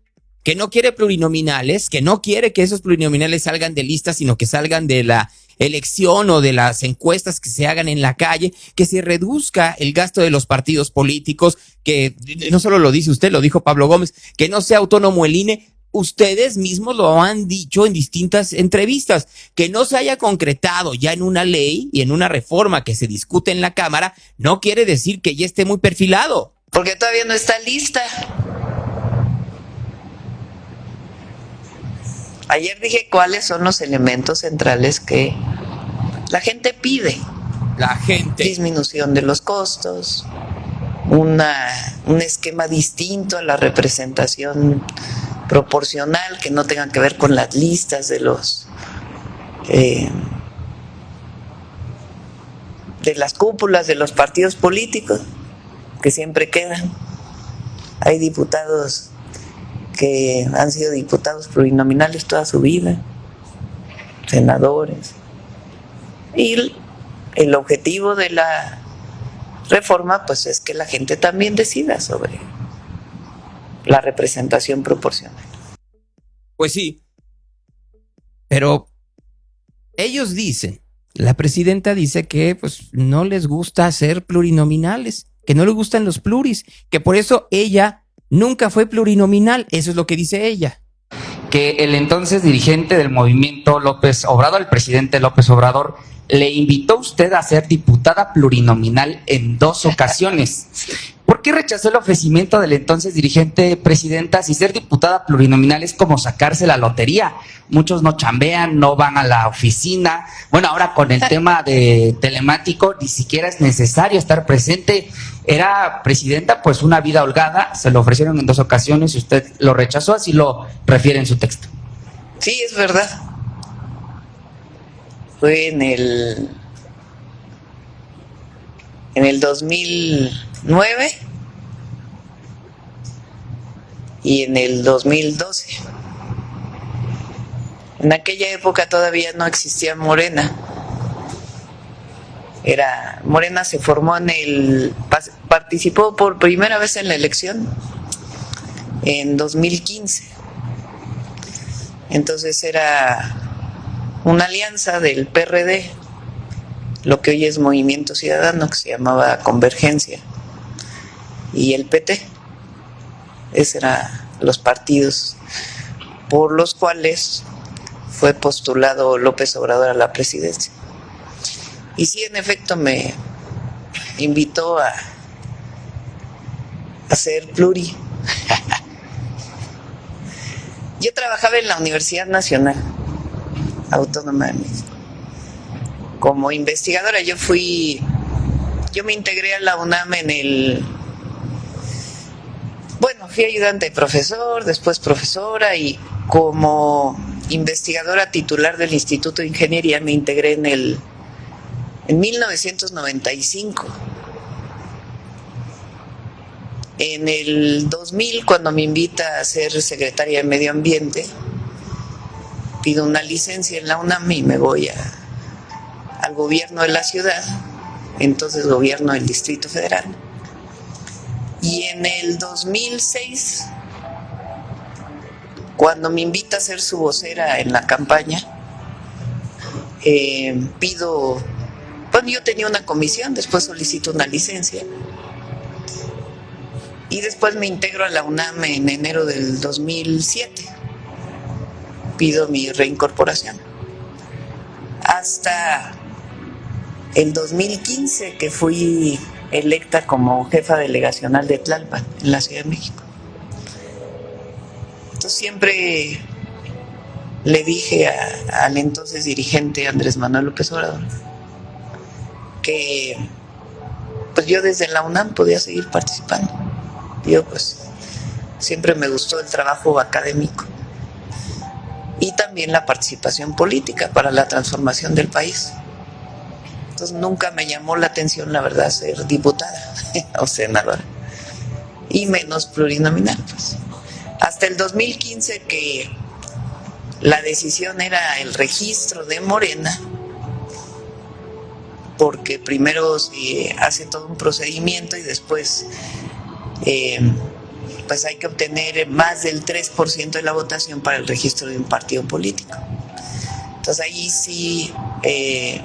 que no quiere plurinominales, que no quiere que esos plurinominales salgan de listas, sino que salgan de la elección o de las encuestas que se hagan en la calle, que se reduzca el gasto de los partidos políticos, que no solo lo dice usted, lo dijo Pablo Gómez, que no sea autónomo el INE. Ustedes mismos lo han dicho en distintas entrevistas, que no se haya concretado ya en una ley y en una reforma que se discute en la Cámara, no quiere decir que ya esté muy perfilado. Porque todavía no está lista. Ayer dije cuáles son los elementos centrales que la gente pide. La gente. Disminución de los costos, un esquema distinto a la representación proporcional, que no tengan que ver con las listas de las cúpulas de los partidos políticos que siempre quedan. Hay diputados que han sido diputados plurinominales toda su vida, senadores, y el objetivo de la reforma pues es que la gente también decida sobre la representación proporcional. Pues sí, pero ellos dicen, la presidenta dice que pues no les gusta ser plurinominales, que no les gustan los pluris, que por eso ella nunca fue plurinominal, eso es lo que dice ella. Que el entonces dirigente del movimiento López Obrador, el presidente López Obrador, le invitó a usted a ser diputada plurinominal en 2 ocasiones. ¿Por qué rechazó el ofrecimiento del entonces dirigente, presidenta, si ser diputada plurinominal es como sacarse la lotería? Muchos no chambean, no van a la oficina. Bueno, ahora con el tema de telemático ni siquiera es necesario estar presente. era presidenta, pues una vida holgada, se lo ofrecieron en 2 ocasiones y usted lo rechazó, así lo refiere en su texto. Sí, es verdad. Fue en el 2009 y en el 2012. En aquella época todavía no existía Morena. Morena se formó participó por primera vez en la elección en 2015. Entonces era una alianza del PRD, lo que hoy es Movimiento Ciudadano, que se llamaba Convergencia, y el PT. Esos eran los partidos por los cuales fue postulado López Obrador a la presidencia. Y sí, en efecto, me invitó a ser pluri. Yo trabajaba en la Universidad Nacional Autónoma de México como investigadora. Yo me integré a la UNAM fui ayudante de profesor, después profesora, y como investigadora titular del Instituto de Ingeniería me integré en 1995. En el 2000, cuando me invita a ser secretaria de Medio Ambiente, pido una licencia en la UNAM y me voy al gobierno de la ciudad, entonces gobierno del Distrito Federal. Y en el 2006, cuando me invita a ser su vocera en la campaña, yo tenía una comisión, después solicito una licencia y después me integro a la UNAM en enero del 2007. Pido mi reincorporación hasta el 2015, que fui electa como jefa delegacional de Tlalpan en la Ciudad de México. Entonces siempre le dije al entonces dirigente Andrés Manuel López Obrador que pues yo desde la UNAM podía seguir participando. Yo pues siempre me gustó el trabajo académico y también la participación política para la transformación del país. Entonces nunca me llamó la atención, la verdad, ser diputada o senadora, y menos plurinominal, pues. Hasta el 2015, que la decisión era el registro de Morena, porque primero se hace todo un procedimiento y después pues hay que obtener más del 3% de la votación para el registro de un partido político. Entonces ahí sí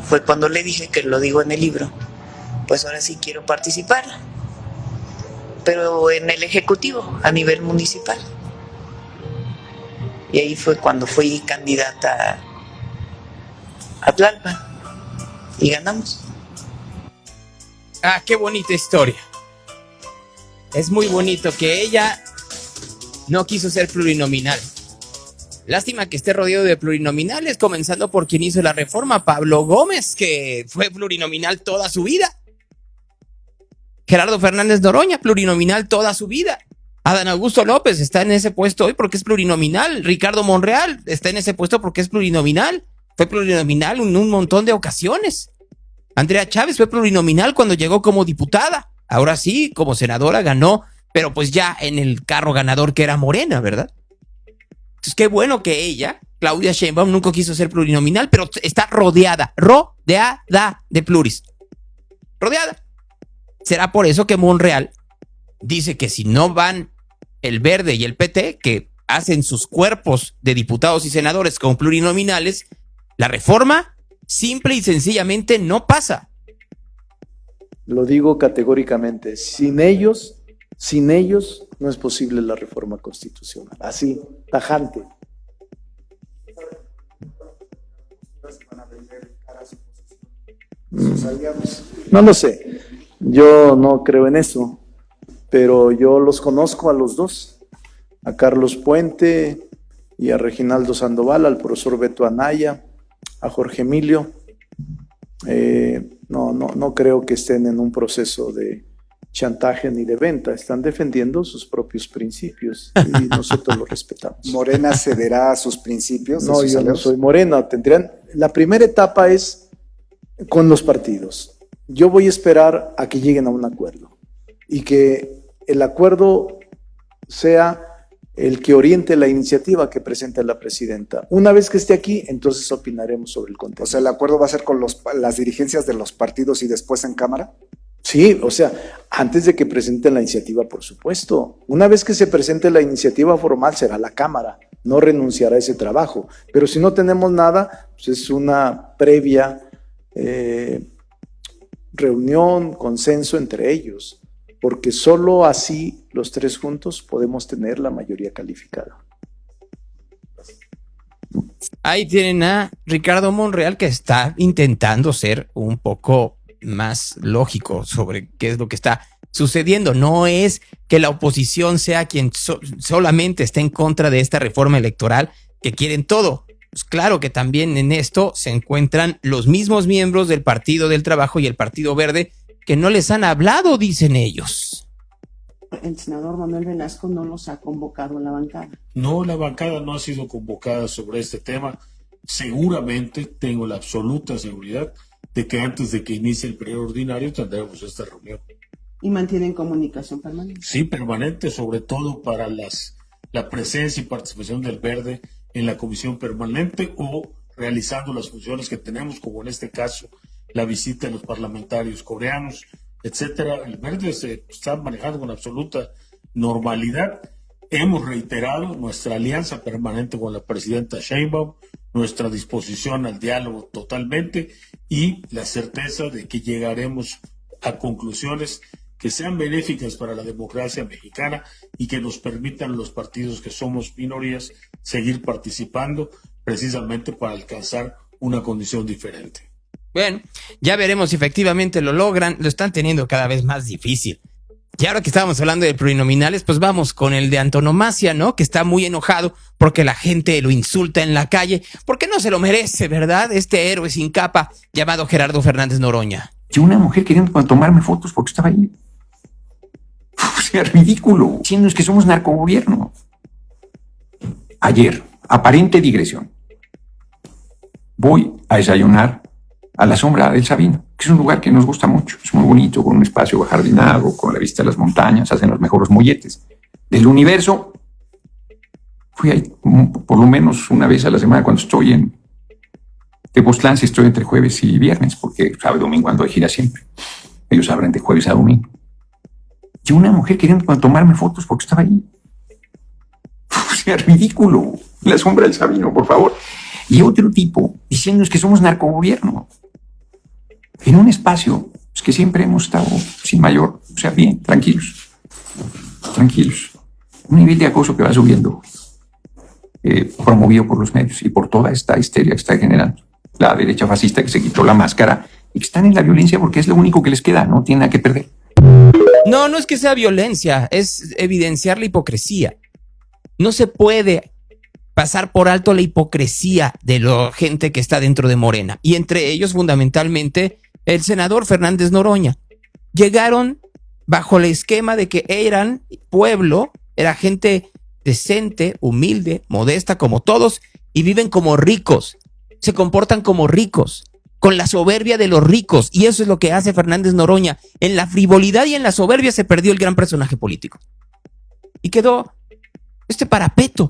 fue cuando le dije, que lo digo en el libro, pues ahora sí quiero participar, pero en el Ejecutivo a nivel municipal. Y ahí fue cuando fui candidata a Tlalpan y ganamos. Ah, qué bonita historia. Es muy bonito que ella no quiso ser plurinominal. Lástima que esté rodeado de plurinominales, comenzando por quien hizo la reforma, Pablo Gómez, que fue plurinominal toda su vida. Gerardo Fernández Noroña, plurinominal toda su vida. Adán Augusto López está en ese puesto hoy porque es plurinominal. Ricardo Monreal está en ese puesto porque es plurinominal. Fue plurinominal en un montón de ocasiones. Andrea Chávez fue plurinominal cuando llegó como diputada. Ahora sí, como senadora ganó, pero pues ya en el carro ganador que era Morena, ¿verdad? Entonces qué bueno que ella, Claudia Sheinbaum, nunca quiso ser plurinominal, pero está rodeada de pluris. Rodeada. Será por eso que Monreal dice que si no van el Verde y el PT, que hacen sus cuerpos de diputados y senadores con plurinominales, la reforma simple y sencillamente no pasa. Lo digo categóricamente, sin ellos no es posible la reforma constitucional. Así, tajante. No lo sé, yo no creo en eso, pero yo los conozco a los dos, a Carlos Puente y a Reginaldo Sandoval, al profesor Beto Anaya, a Jorge Emilio. No creo que estén en un proceso de chantaje ni de venta, están defendiendo sus propios principios y nosotros los respetamos. ¿Morena cederá a sus principios? No, yo no soy Morena. La primera etapa es con los partidos. Yo voy a esperar a que lleguen a un acuerdo y que el acuerdo sea el que oriente la iniciativa que presenta la presidenta. Una vez que esté aquí, entonces opinaremos sobre el contenido. O sea, ¿el acuerdo va a ser con las dirigencias de los partidos y después en Cámara? Sí, o sea, antes de que presenten la iniciativa, por supuesto. Una vez que se presente la iniciativa formal, será la Cámara. No renunciará a ese trabajo. Pero si no tenemos nada, pues es una previa reunión, consenso entre ellos. Porque solo así, los tres juntos, podemos tener la mayoría calificada. Ahí tienen a Ricardo Monreal, que está intentando ser un poco más lógico sobre qué es lo que está sucediendo. No es que la oposición sea quien solamente está en contra de esta reforma electoral, que quieren todo. Pues claro que también en esto se encuentran los mismos miembros del Partido del Trabajo y el Partido Verde que no les han hablado, dicen ellos. El senador Manuel Velasco no los ha convocado a la bancada. No, la bancada no ha sido convocada sobre este tema. Seguramente, tengo la absoluta seguridad de que antes de que inicie el periodo ordinario tendremos esta reunión. ¿Y mantienen comunicación permanente? Sí, permanente, sobre todo para la presencia y participación del Verde en la comisión permanente o realizando las funciones que tenemos, como en este caso la visita de los parlamentarios coreanos, etcétera. El Verde se está manejando con absoluta normalidad. Hemos reiterado nuestra alianza permanente con la presidenta Sheinbaum, nuestra disposición al diálogo totalmente y la certeza de que llegaremos a conclusiones que sean benéficas para la democracia mexicana y que nos permitan los partidos que somos minorías seguir participando precisamente para alcanzar una condición diferente. Bueno, ya veremos si efectivamente lo logran. Lo están teniendo cada vez más difícil. Y ahora que estábamos hablando de plurinominales, pues vamos con el de antonomasia, ¿no? Que está muy enojado porque la gente lo insulta en la calle, porque no se lo merece, ¿verdad? Este héroe sin capa llamado Gerardo Fernández Noroña. Y una mujer queriendo tomarme fotos porque estaba ahí. O sea, ridículo. Diciendo es que somos narcogobierno. Ayer, aparente digresión, voy a desayunar a la Sombra del Sabino, que es un lugar que nos gusta mucho. Es muy bonito, con un espacio ajardinado, con la vista de las montañas, hacen los mejores molletes del universo. Fui ahí por lo menos una vez a la semana cuando estoy en Tepoztlán, si estoy entre jueves y viernes, porque sábado y domingo ando de gira siempre. Ellos abren de jueves a domingo. Y una mujer queriendo tomarme fotos porque estaba ahí. O sea, ridículo. La Sombra del Sabino, por favor. Y otro tipo diciéndonos que somos narcogobierno. En un espacio pues, que siempre hemos estado sin mayor, o sea, bien, tranquilos. Tranquilos. Un nivel de acoso que va subiendo, promovido por los medios y por toda esta histeria que está generando. La derecha fascista que se quitó la máscara y que están en la violencia porque es lo único que les queda, no tienen nada que perder. No, no es que sea violencia, es evidenciar la hipocresía. No se puede pasar por alto la hipocresía de la gente que está dentro de Morena. Y entre ellos, fundamentalmente, el senador Fernández Noroña. Llegaron bajo el esquema de que eran pueblo, era gente decente, humilde, modesta como todos, y viven como ricos. Se comportan como ricos, con la soberbia de los ricos. Y eso es lo que hace Fernández Noroña. En la frivolidad y en la soberbia se perdió el gran personaje político. Y quedó este parapeto,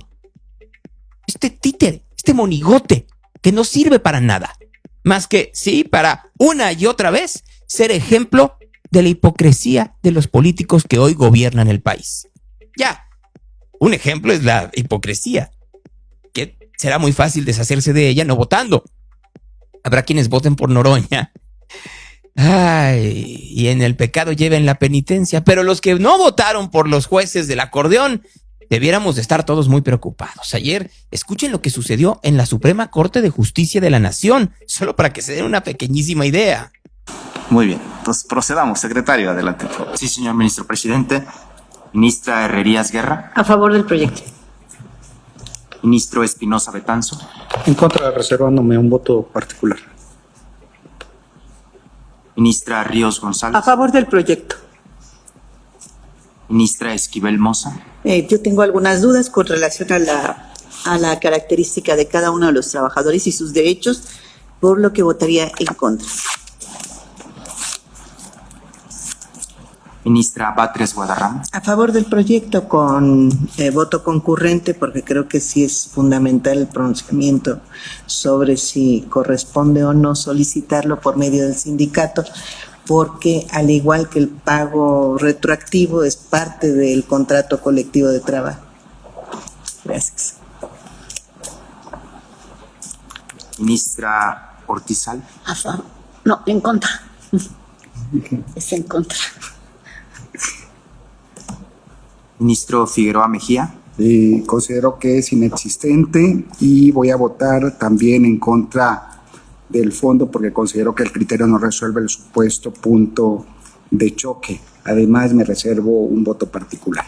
este títere, este monigote, que no sirve para nada. Más que, sí, para una y otra vez ser ejemplo de la hipocresía de los políticos que hoy gobiernan el país. Ya, un ejemplo es la hipocresía, que será muy fácil deshacerse de ella no votando. Habrá quienes voten por Noroña. Ay, y en el pecado lleven la penitencia. Pero los que no votaron por los jueces del acordeón, debiéramos de estar todos muy preocupados. Ayer, escuchen lo que sucedió en la Suprema Corte de Justicia de la Nación, solo para que se den una pequeñísima idea. Muy bien, entonces procedamos. Secretario, adelante. Sí, señor ministro presidente. Ministra Herrerías Guerra. A favor del proyecto. Ministro Espinosa Betanzo. En contra, reservándome un voto particular. Ministra Ríos González. A favor del proyecto. Ministra Esquivel Moza. Yo tengo algunas dudas con relación a la característica de cada uno de los trabajadores y sus derechos, por lo que votaría en contra. Ministra Batres Guadarrama. A favor del proyecto con voto concurrente, porque creo que sí es fundamental el pronunciamiento sobre si corresponde o no solicitarlo por medio del sindicato, porque al igual que el pago retroactivo es parte del contrato colectivo de trabajo. Gracias. Ministra Ortizal. A favor. No, en contra. Es en contra. Ministro Figueroa Mejía. Considero que es inexistente y voy a votar también en contra del fondo porque considero que el criterio no resuelve el supuesto punto de choque. Además, me reservo un voto particular.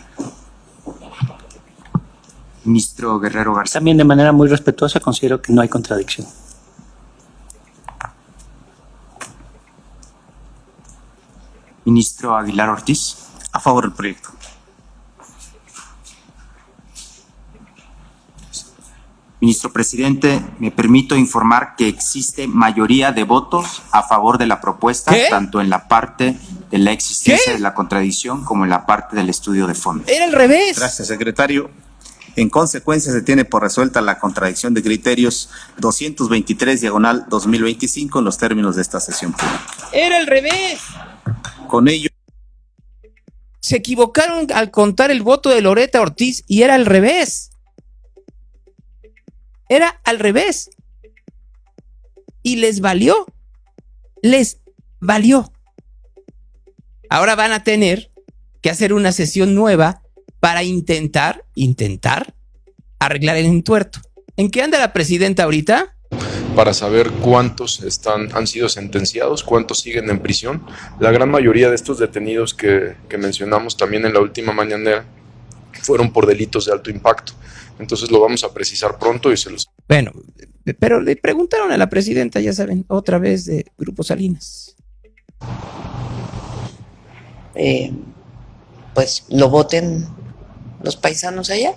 Ministro Guerrero García. También de manera muy respetuosa considero que no hay contradicción. Ministro Aguilar Ortiz. A favor del proyecto. Ministro Presidente, me permito informar que existe mayoría de votos a favor de la propuesta, tanto en la parte de la existencia de la contradicción como en la parte del estudio de fondo. Era al revés. Gracias, secretario. En consecuencia, se tiene por resuelta la contradicción de criterios 223/2025 en los términos de esta sesión pública. Era al revés. Con ello, se equivocaron al contar el voto de Loretta Ortiz y era al revés. Era al revés. Y les valió. Les valió. Ahora van a tener que hacer una sesión nueva para intentar arreglar el entuerto. ¿En qué anda la presidenta ahorita? Para saber cuántos han sido sentenciados, cuántos siguen en prisión. La gran mayoría de estos detenidos que mencionamos también en la última mañanera fueron por delitos de alto impacto. Entonces lo vamos a precisar pronto y se los... Bueno, pero le preguntaron a la presidenta, ya saben, otra vez de Grupo Salinas. Pues lo voten los paisanos allá.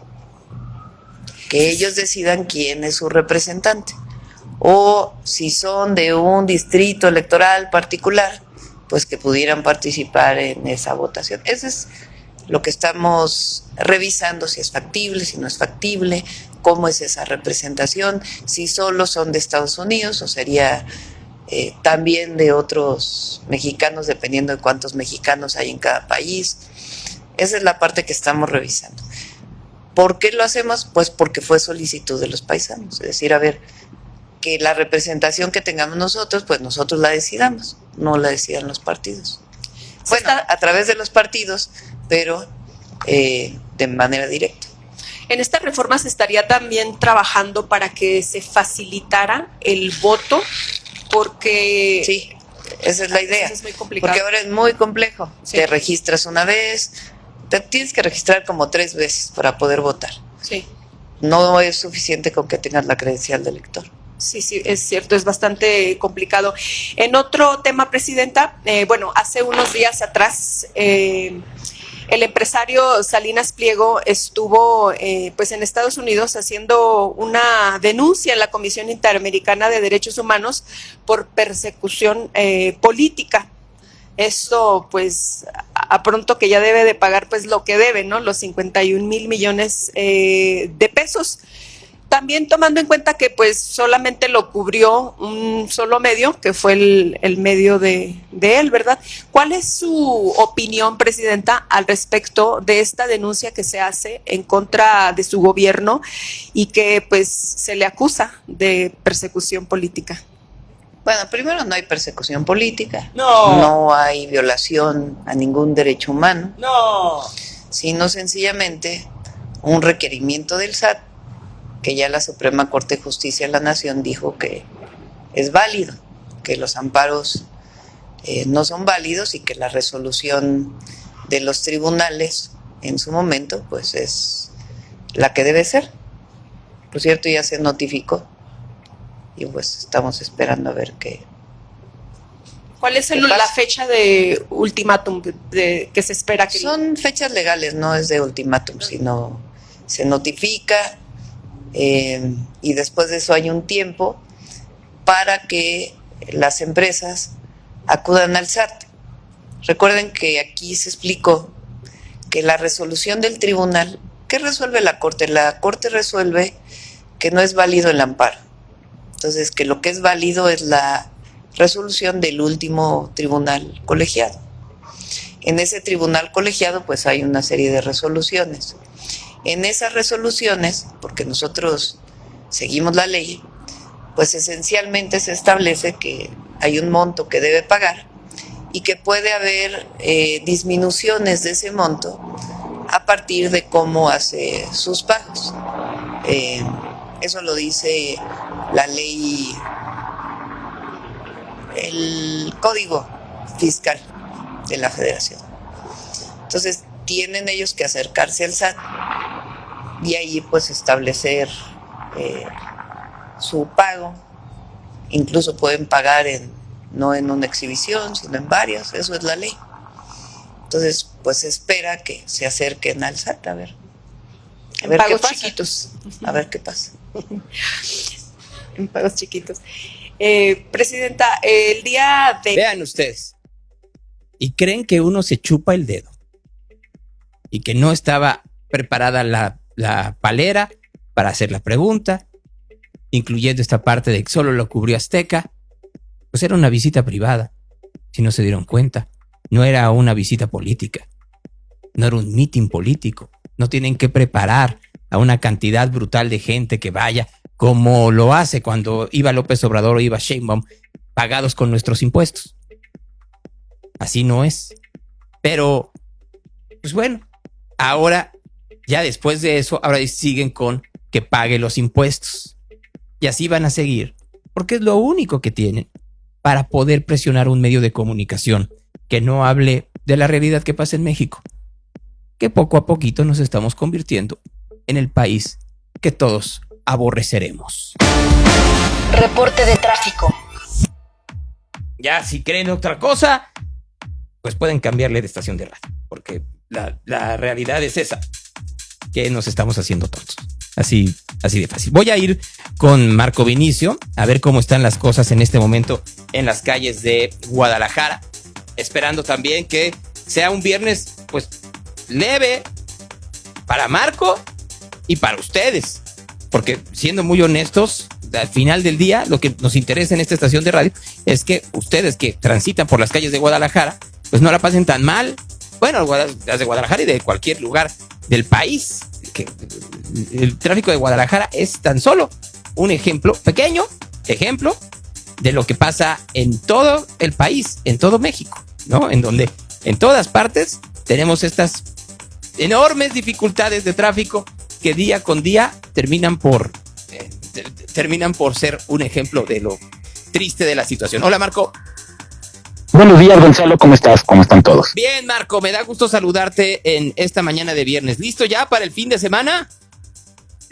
Que ellos decidan quién es su representante. O si son de un distrito electoral particular, pues que pudieran participar en esa votación. Ese es lo que estamos revisando, si es factible, si no es factible, cómo es esa representación, si solo son de Estados Unidos o sería también de otros mexicanos, dependiendo de cuántos mexicanos hay en cada país. Esa es la parte que estamos revisando. ¿Por qué lo hacemos? Pues porque fue solicitud de los paisanos, es decir, a ver, que la representación que tengamos nosotros, pues nosotros la decidamos, no la decidan los partidos. Bueno, a través de los partidos, pero de manera directa. En esta reforma se estaría también trabajando para que se facilitara el voto, porque... Sí, esa es la idea. Es muy complicado. Porque ahora es muy complejo. Sí. Te registras una vez, te tienes que registrar como 3 veces para poder votar. Sí. No es suficiente con que tengas la credencial de elector. Sí, es cierto, es bastante complicado. En otro tema, Presidenta, hace unos días atrás, el empresario Salinas Pliego estuvo en Estados Unidos haciendo una denuncia en la Comisión Interamericana de Derechos Humanos por persecución política. Esto, pues, a pronto que ya debe de pagar, pues, lo que debe, ¿no? Los 51,000 millones de pesos. También tomando en cuenta que pues solamente lo cubrió un solo medio, que fue el medio de él, ¿verdad? ¿Cuál es su opinión, Presidenta, al respecto de esta denuncia que se hace en contra de su gobierno y que pues se le acusa de persecución política? Bueno, primero no hay persecución política, No. No hay violación a ningún derecho humano, No. Sino sencillamente un requerimiento del SAT que ya la Suprema Corte de Justicia de la Nación dijo que es válido, que los amparos no son válidos y que la resolución de los tribunales en su momento pues es la que debe ser. Por cierto, ya se notificó y pues estamos esperando a ver ¿Cuál es la fecha de ultimátum que se espera que... Son fechas legales, no es de ultimátum, sino se notifica y después de eso hay un tiempo para que las empresas acudan al SAT. Recuerden que aquí se explicó que la resolución del tribunal, ¿qué resuelve la Corte? La Corte resuelve que no es válido el amparo. Entonces, que lo que es válido es la resolución del último tribunal colegiado. En ese tribunal colegiado, pues hay una serie de resoluciones. En esas resoluciones, porque nosotros seguimos la ley, pues esencialmente se establece que hay un monto que debe pagar y que puede haber disminuciones de ese monto a partir de cómo hace sus pagos. Eso lo dice la ley, el Código Fiscal de la Federación. Entonces tienen ellos que acercarse al SAT y ahí pues establecer su pago. Incluso pueden pagar no en una exhibición, sino en varias, eso es la ley. Entonces, pues se espera que se acerquen al SAT a ver pagos qué pasa. Chiquitos. A ver qué pasa. En pagos chiquitos. Presidenta, el día de... Vean ustedes, y creen que uno se chupa el dedo y que no estaba preparada la palera para hacer la pregunta, incluyendo esta parte de que solo lo cubrió Azteca. Pues era una visita privada, si no se dieron cuenta. No era una visita política, no era un meeting político. No tienen que preparar a una cantidad brutal de gente que vaya, como lo hace cuando iba López Obrador o iba Sheinbaum, pagados con nuestros impuestos. Así no es. Pero, pues bueno, ahora, ya después de eso, ahora siguen con que pague los impuestos. Y así van a seguir, porque es lo único que tienen para poder presionar un medio de comunicación que no hable de la realidad que pasa en México, que poco a poquito nos estamos convirtiendo en el país que todos aborreceremos. Reporte de tráfico. Ya, si creen otra cosa, pues pueden cambiarle de estación de radio, porque la realidad es esa, que nos estamos haciendo tontos. Así de fácil. Voy a ir con Marco Vinicio a ver cómo están las cosas en este momento en las calles de Guadalajara, esperando también que sea un viernes pues leve para Marco y para ustedes, porque siendo muy honestos, al final del día lo que nos interesa en esta estación de radio es que ustedes que transitan por las calles de Guadalajara pues no la pasen tan mal. Bueno, las de Guadalajara y de cualquier lugar del país, que el tráfico de Guadalajara es tan solo un ejemplo, pequeño ejemplo de lo que pasa en todo el país, en todo México, ¿no? En donde en todas partes tenemos estas enormes dificultades de tráfico que día con día terminan por ser un ejemplo de lo triste de la situación. Hola, Marco. Buenos días, Gonzalo, ¿cómo estás? ¿Cómo están todos? Bien, Marco, me da gusto saludarte en esta mañana de viernes. ¿Listo ya para el fin de semana?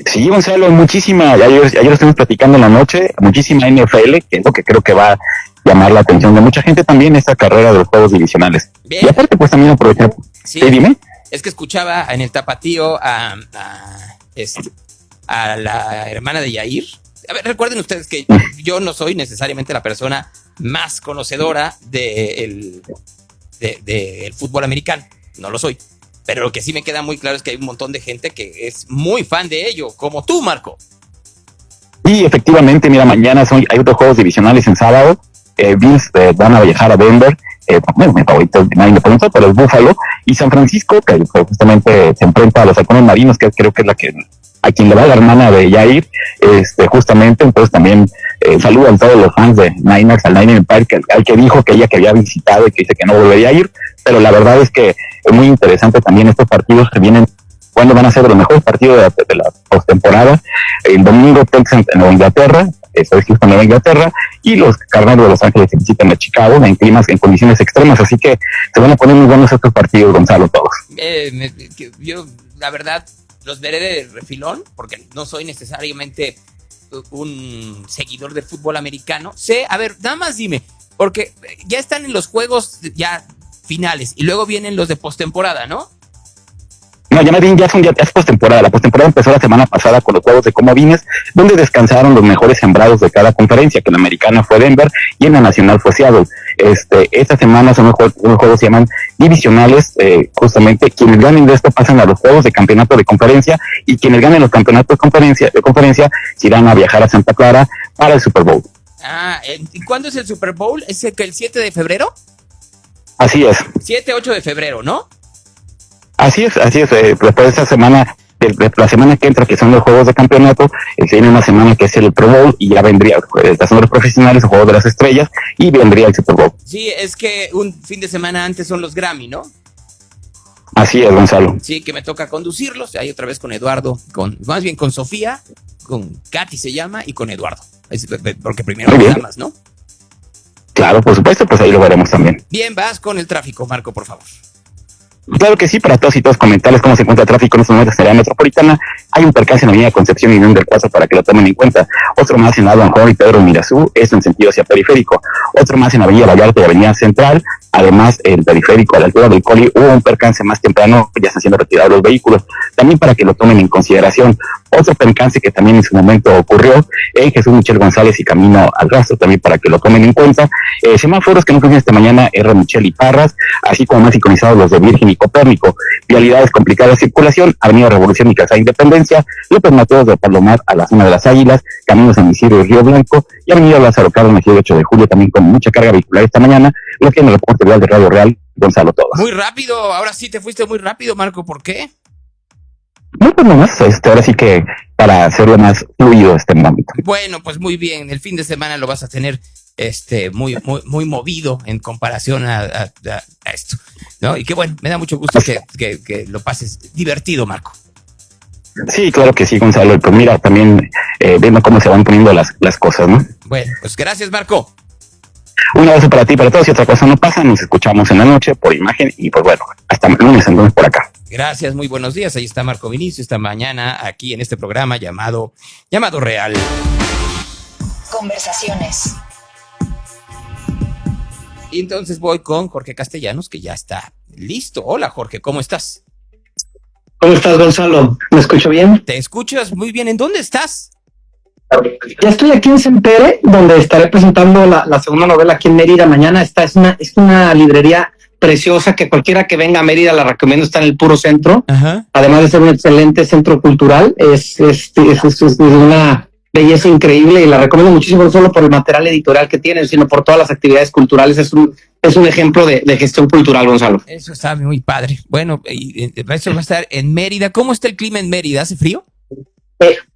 Sí, Gonzalo, muchísima, ayer estuvimos platicando en la noche, muchísima NFL, que es lo que creo que va a llamar la atención de mucha gente también, esta carrera de los juegos divisionales. Bien. Y aparte, pues también aprovechar. Sí, dime. Es que escuchaba en el tapatío a la hermana de Yair. A ver, recuerden ustedes que yo no soy necesariamente la persona más conocedora del fútbol americano, no lo soy, pero lo que sí me queda muy claro es que hay un montón de gente que es muy fan de ello, como tú, Marco. Y efectivamente, mira, mañana hay otros juegos divisionales en sábado. Bills van a viajar a Denver. Bueno, mi favorito, nadie me preguntó, pero es Buffalo. Y San Francisco, que justamente se enfrenta a los halcones marinos, que creo que es a quien le va la hermana de Yair, justamente. Entonces también saludan todos los fans de Niners al Niner Park, al que dijo que ella que había visitado y que dice que no volvería a ir, pero la verdad es que es muy interesante también estos partidos que vienen, cuando van a ser los mejores partidos de la postemporada. El domingo Texans en Nueva Inglaterra, eso es Houston, Nueva Inglaterra, y los Carneros de Los Ángeles se visitan a Chicago en condiciones extremas, así que se van a poner muy buenos estos partidos, Gonzalo, todos. Yo, la verdad, los veré de refilón, porque no soy necesariamente un seguidor del fútbol americano. A ver, nada más dime, Porque ya están en los juegos ya finales y luego vienen los de postemporada, ¿no? No, ya más bien ya es postemporada. La postemporada empezó la semana pasada con los juegos de comodines, donde descansaron los mejores sembrados de cada conferencia, que en la americana fue Denver y en la nacional fue Seattle. Esta semana son unos juegos se llaman divisionales, justamente quienes ganen de esto pasan a los juegos de campeonato de conferencia, y quienes ganen los campeonatos de conferencia se irán a viajar a Santa Clara para el Super Bowl. ¿Y cuándo es el Super Bowl? ¿Es el 7 de febrero? Así es. 7-8 de febrero, ¿no? Así es. Después de esta semana, la semana que entra, que son los juegos de campeonato, se viene una semana que es el Pro Bowl, y ya vendría, son los profesionales, el juego de las estrellas, y vendría el Super Bowl. Sí, es que un fin de semana antes son los Grammy, ¿no? Así es, Gonzalo. Sí, que me toca conducirlos, ahí otra vez con Eduardo, más bien con Sofía, con Katy se llama, y con Eduardo. Porque primero las damas, ¿no? Claro, por supuesto, pues ahí lo veremos también. Bien, vas con el tráfico, Marco, por favor. Claro que sí, para todos y todos comentarles cómo se encuentra el tráfico en estos momentos en la área metropolitana. Hay un percance en la avenida Concepción y Unión del Cuatro para que lo tomen en cuenta. Otro más en Avanjón y Pedro Mirazú, esto en sentido hacia periférico. Otro más en Avenida Vallarta y Avenida Central. Además, el periférico a la altura del Coli hubo un percance más temprano, ya están siendo retirados los vehículos. También para que lo tomen en consideración. Otro percance que también en su momento ocurrió en Jesús Michel González y Camino al Rastro, también para que lo tomen en cuenta. Semáforos que no funcionan esta mañana, R. Michel y Parras, así como más sincronizados los de Virgen y Copérnico. Vialidades complicadas de circulación, Avenida Revolución y Calzada Independencia, López Mateos de Palomar a la zona de las Águilas, Camino San Isidro y Río Blanco, y Avenida Lázaro Cárdenas, 8 de julio, también con mucha carga vehicular esta mañana, lo que en el reporte real de Radio Real, Gonzalo Todas. Muy rápido, ahora sí te fuiste muy rápido, Marco, ¿por qué? No, pues nomás, ahora sí que para hacerlo más fluido este momento. Bueno, pues muy bien, el fin de semana lo vas a tener muy movido en comparación a esto, ¿no? Y que bueno, me da mucho gusto que lo pases divertido, Marco. Sí, claro que sí, Gonzalo. Pues mira, también viendo cómo se van poniendo las cosas, ¿no? Bueno, pues gracias, Marco. Un abrazo para ti, para todos, y otra cosa no pasa, nos escuchamos en la noche por imagen, y pues bueno, hasta el lunes entonces por acá. Gracias, muy buenos días. Ahí está Marco Vinicio esta mañana aquí en este programa llamado Real. Conversaciones. Y entonces voy con Jorge Castellanos, que ya está listo. Hola, Jorge, ¿cómo estás? ¿Cómo estás, Gonzalo? ¿Me escucho bien? Te escuchas muy bien. ¿En dónde estás? Ya estoy aquí en Sempere, donde estaré presentando la segunda novela aquí en Mérida mañana. Esta es una librería preciosa que cualquiera que venga a Mérida la recomiendo, está en el puro centro. Ajá. Además de ser un excelente centro cultural, es una belleza increíble, y la recomiendo muchísimo, no solo por el material editorial que tienen, sino por todas las actividades culturales. Es un ejemplo de gestión cultural, Gonzalo. Eso está muy padre. Bueno, eso va a estar en Mérida. ¿Cómo está el clima en Mérida? ¿Hace frío?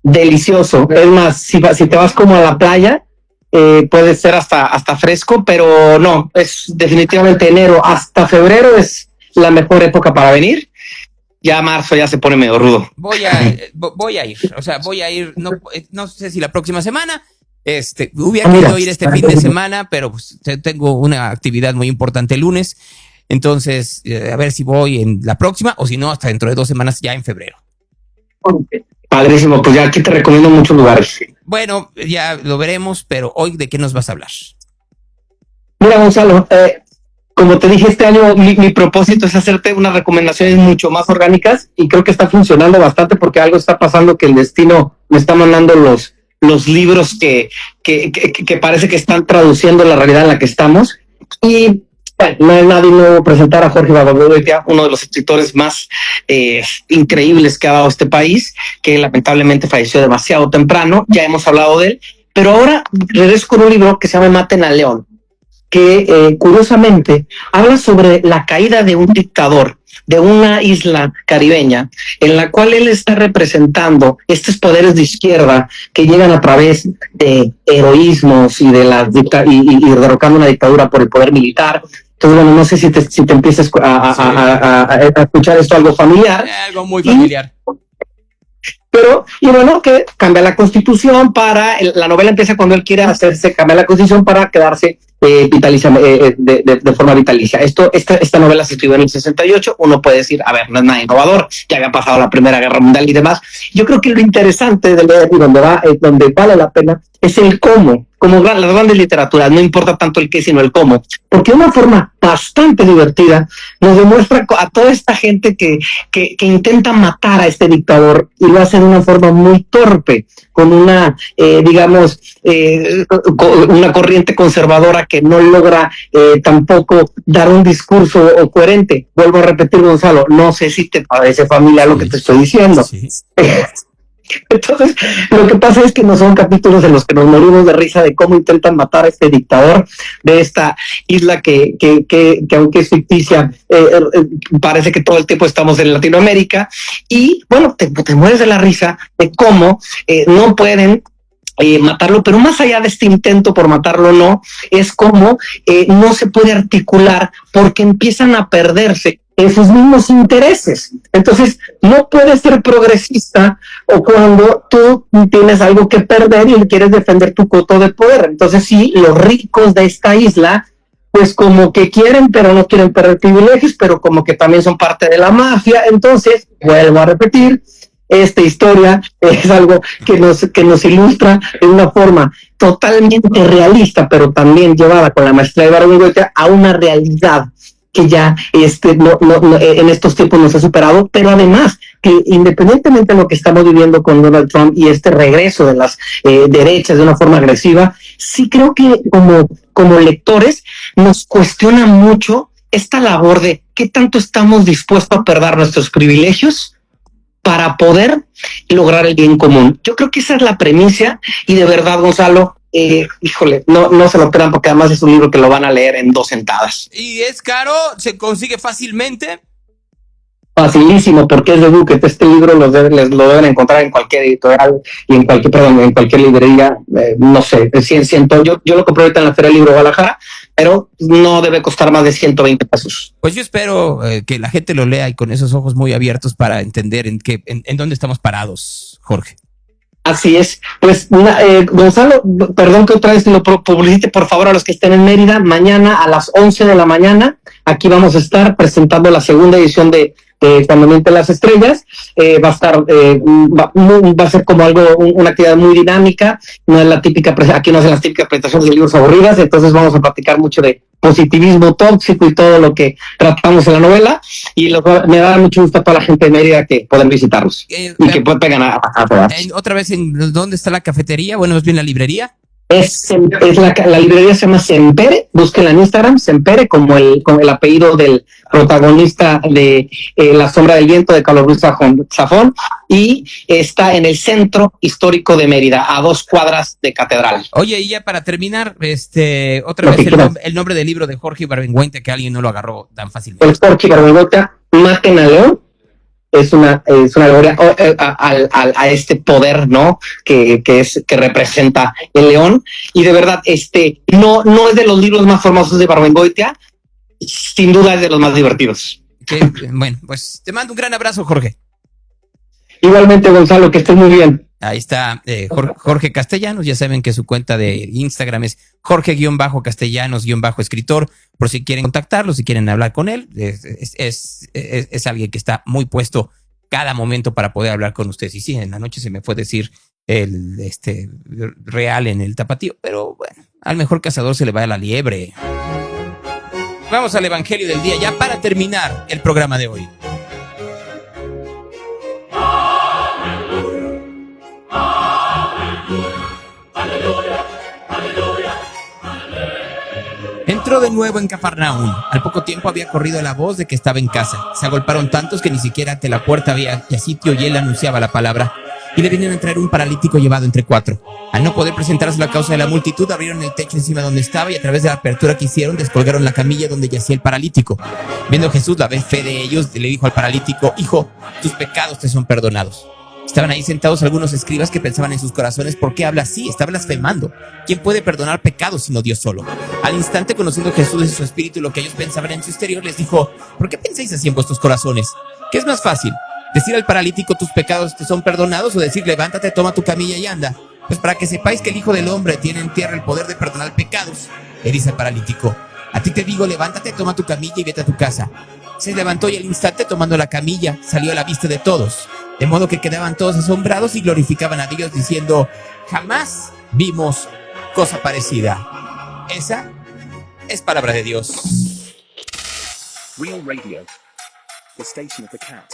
Delicioso. Es más, si te vas como a la playa, puede ser hasta fresco, pero no, es definitivamente enero hasta febrero es la mejor época para venir. Ya marzo ya se pone medio rudo. Voy a ir, no sé si la próxima semana. Hubiera querido ir este fin de semana, pero pues, tengo una actividad muy importante el lunes. Entonces, a ver si voy en la próxima, o si no, hasta dentro de 2 semanas, ya en febrero. Padrísimo, pues ya aquí te recomiendo muchos lugares. Bueno, ya lo veremos, pero hoy, ¿de qué nos vas a hablar? Mira, Gonzalo, como te dije, este año mi propósito es hacerte unas recomendaciones mucho más orgánicas, y creo que está funcionando bastante, porque algo está pasando, que el destino me está mandando los libros que parece que están traduciendo la realidad en la que estamos. Y bueno, no es nadie nuevo presentar a Jorge Babagoitia, uno de los escritores más increíbles que ha dado este país, que lamentablemente falleció demasiado temprano. Ya hemos hablado de él, pero ahora regreso con un libro que se llama Maten al León, que curiosamente habla sobre la caída de un dictador de una isla caribeña, en la cual él está representando estos poderes de izquierda que llegan a través de heroísmos y y derrocando una dictadura por el poder militar. Entonces, bueno, no sé si te empiezas a escuchar esto algo familiar. Algo muy familiar. Pero, y bueno, que cambia la constitución la novela empieza cuando él quiere cambiar la constitución para quedarse de forma vitalicia. Esta novela se escribió en el 68, uno puede decir, a ver, no es nada innovador, ya había pasado la Primera Guerra Mundial y demás. Yo creo que lo interesante de leer y donde vale la pena es el cómo, como las grandes literaturas, no importa tanto el qué, sino el cómo, porque de una forma bastante divertida nos demuestra a toda esta gente que intenta matar a este dictador y lo hace de una forma muy torpe, con una, una corriente conservadora que no logra tampoco dar un discurso coherente. Vuelvo a repetir, Gonzalo, no sé si te parece familiar lo que te estoy diciendo. Sí. Entonces, lo que pasa es que no son capítulos en los que nos morimos de risa de cómo intentan matar a este dictador de esta isla que aunque es ficticia, parece que todo el tiempo estamos en Latinoamérica. Y bueno, te mueres de la risa de cómo no pueden matarlo, pero más allá de este intento por matarlo, no, es como no se puede articular porque empiezan a perderse en sus mismos intereses. Entonces, no puedes ser progresista o cuando tú tienes algo que perder y quieres defender tu coto de poder. Entonces, sí, los ricos de esta isla, pues como que quieren, pero no quieren perder privilegios, pero como que también son parte de la mafia. Entonces, vuelvo a repetir, esta historia es algo que nos ilustra de una forma totalmente realista, pero también llevada con la maestría de Ibargüengoitia a una realidad que ya en estos tiempos nos ha superado, pero además que independientemente de lo que estamos viviendo con Donald Trump y este regreso de las derechas de una forma agresiva, sí creo que como lectores nos cuestiona mucho esta labor de qué tanto estamos dispuestos a perder nuestros privilegios para poder lograr el bien común. Yo creo que esa es la premisa y de verdad, Gonzalo, híjole, no se lo esperan porque además es un libro que lo van a leer en 2 sentadas. ¿Y es caro? ¿Se consigue fácilmente? Facilísimo, porque es de Bucket. Este libro lo deben encontrar en cualquier editorial y en cualquier librería. No sé, yo lo compré ahorita en la Feria del Libro de Guadalajara, pero no debe costar más de 120 pesos. Pues yo espero que la gente lo lea y con esos ojos muy abiertos para entender en dónde estamos parados, Jorge. Así es. Pues, Gonzalo, perdón que otra vez lo publicite, por favor, a los que estén en Mérida. Mañana a las 11 de la mañana, aquí vamos a estar presentando la segunda edición de Cuando mienten las estrellas. Va a estar, va a ser como una actividad muy dinámica. No es la típica, aquí no hacen las típicas presentaciones de libros aburridas, entonces vamos a platicar mucho de positivismo tóxico y todo lo que tratamos en la novela, y me da mucho gusto a toda la gente de Mérida que puedan visitarlos y que puedan a otra vez, ¿en dónde está la cafetería? Bueno, más bien la librería. La librería se llama Sempere, búsquenla en Instagram, Sempere, como el apellido del protagonista de La sombra del viento de Carlos Ruiz Zafón, y está en el centro histórico de Mérida, a 2 cuadras de Catedral. Oye, y ya para terminar, otra vez el nombre del libro de Jorge Ibargüengoitia, que alguien no lo agarró tan fácilmente. El Jorge Ibargüengoitia, Maten a León. Es una gloria a este poder, ¿no? Que representa el león. Y de verdad, no es de los libros más famosos de Ibargüengoitia, sin duda es de los más divertidos. Bueno, pues te mando un gran abrazo, Jorge. Igualmente, Gonzalo, que estés muy bien. Ahí está Jorge Castellanos. Ya saben que su cuenta de Instagram es Jorge-Castellanos-escritor, por si quieren contactarlo, si quieren hablar con él. Es alguien que está muy puesto cada momento para poder hablar con ustedes. Y sí, en la noche se me fue decir el real en el tapatío, pero bueno, al mejor cazador se le va a la liebre. Vamos al evangelio del día ya para terminar el programa de hoy. Entró de nuevo en Cafarnaún. Al poco tiempo había corrido la voz de que estaba en casa. Se agolparon tantos que ni siquiera ante la puerta había ya sitio y él anunciaba la palabra. Y le vinieron a traer un paralítico llevado entre 4. Al no poder presentarse a causa de la multitud, abrieron el techo encima donde estaba y a través de la apertura que hicieron descolgaron la camilla donde yacía el paralítico. Viendo Jesús la fe de ellos, le dijo al paralítico: hijo, tus pecados te son perdonados. Estaban ahí sentados algunos escribas que pensaban en sus corazones: ¿por qué habla así? Está blasfemando. ¿Quién puede perdonar pecados sino Dios solo? Al instante, conociendo Jesús en su espíritu lo que ellos pensaban en su exterior, les dijo: ¿por qué pensáis así en vuestros corazones? ¿Qué es más fácil? Decir al paralítico tus pecados te son perdonados o decir levántate, toma tu camilla y anda. Pues para que sepáis que el Hijo del Hombre tiene en tierra el poder de perdonar pecados, le dice al paralítico. A ti te digo, levántate, toma tu camilla y vete a tu casa. Se levantó y al instante, tomando la camilla, salió a la vista de todos. De modo que quedaban todos asombrados y glorificaban a Dios diciendo, jamás vimos cosa parecida. Esa es palabra de Dios. Real Radio, the station of the cat.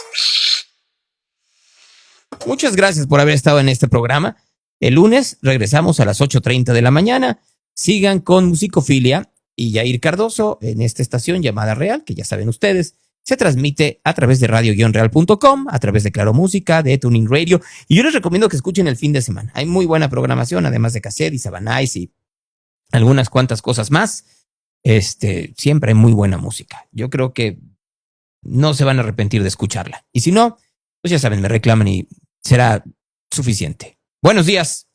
Muchas gracias por haber estado en este programa. El lunes regresamos a las 8:30 de la mañana. Sigan con Musicofilia y Yair Cardoso en esta estación llamada Real, que ya saben ustedes, se transmite a través de radio-real.com, a través de Claro Música, de Tuning Radio. Y yo les recomiendo que escuchen el fin de semana. Hay muy buena programación, además de cassette y Sabanais y algunas cuantas cosas más. Siempre hay muy buena música. Yo creo que no se van a arrepentir de escucharla. Y si no, pues ya saben, me reclaman y será suficiente. Buenos días.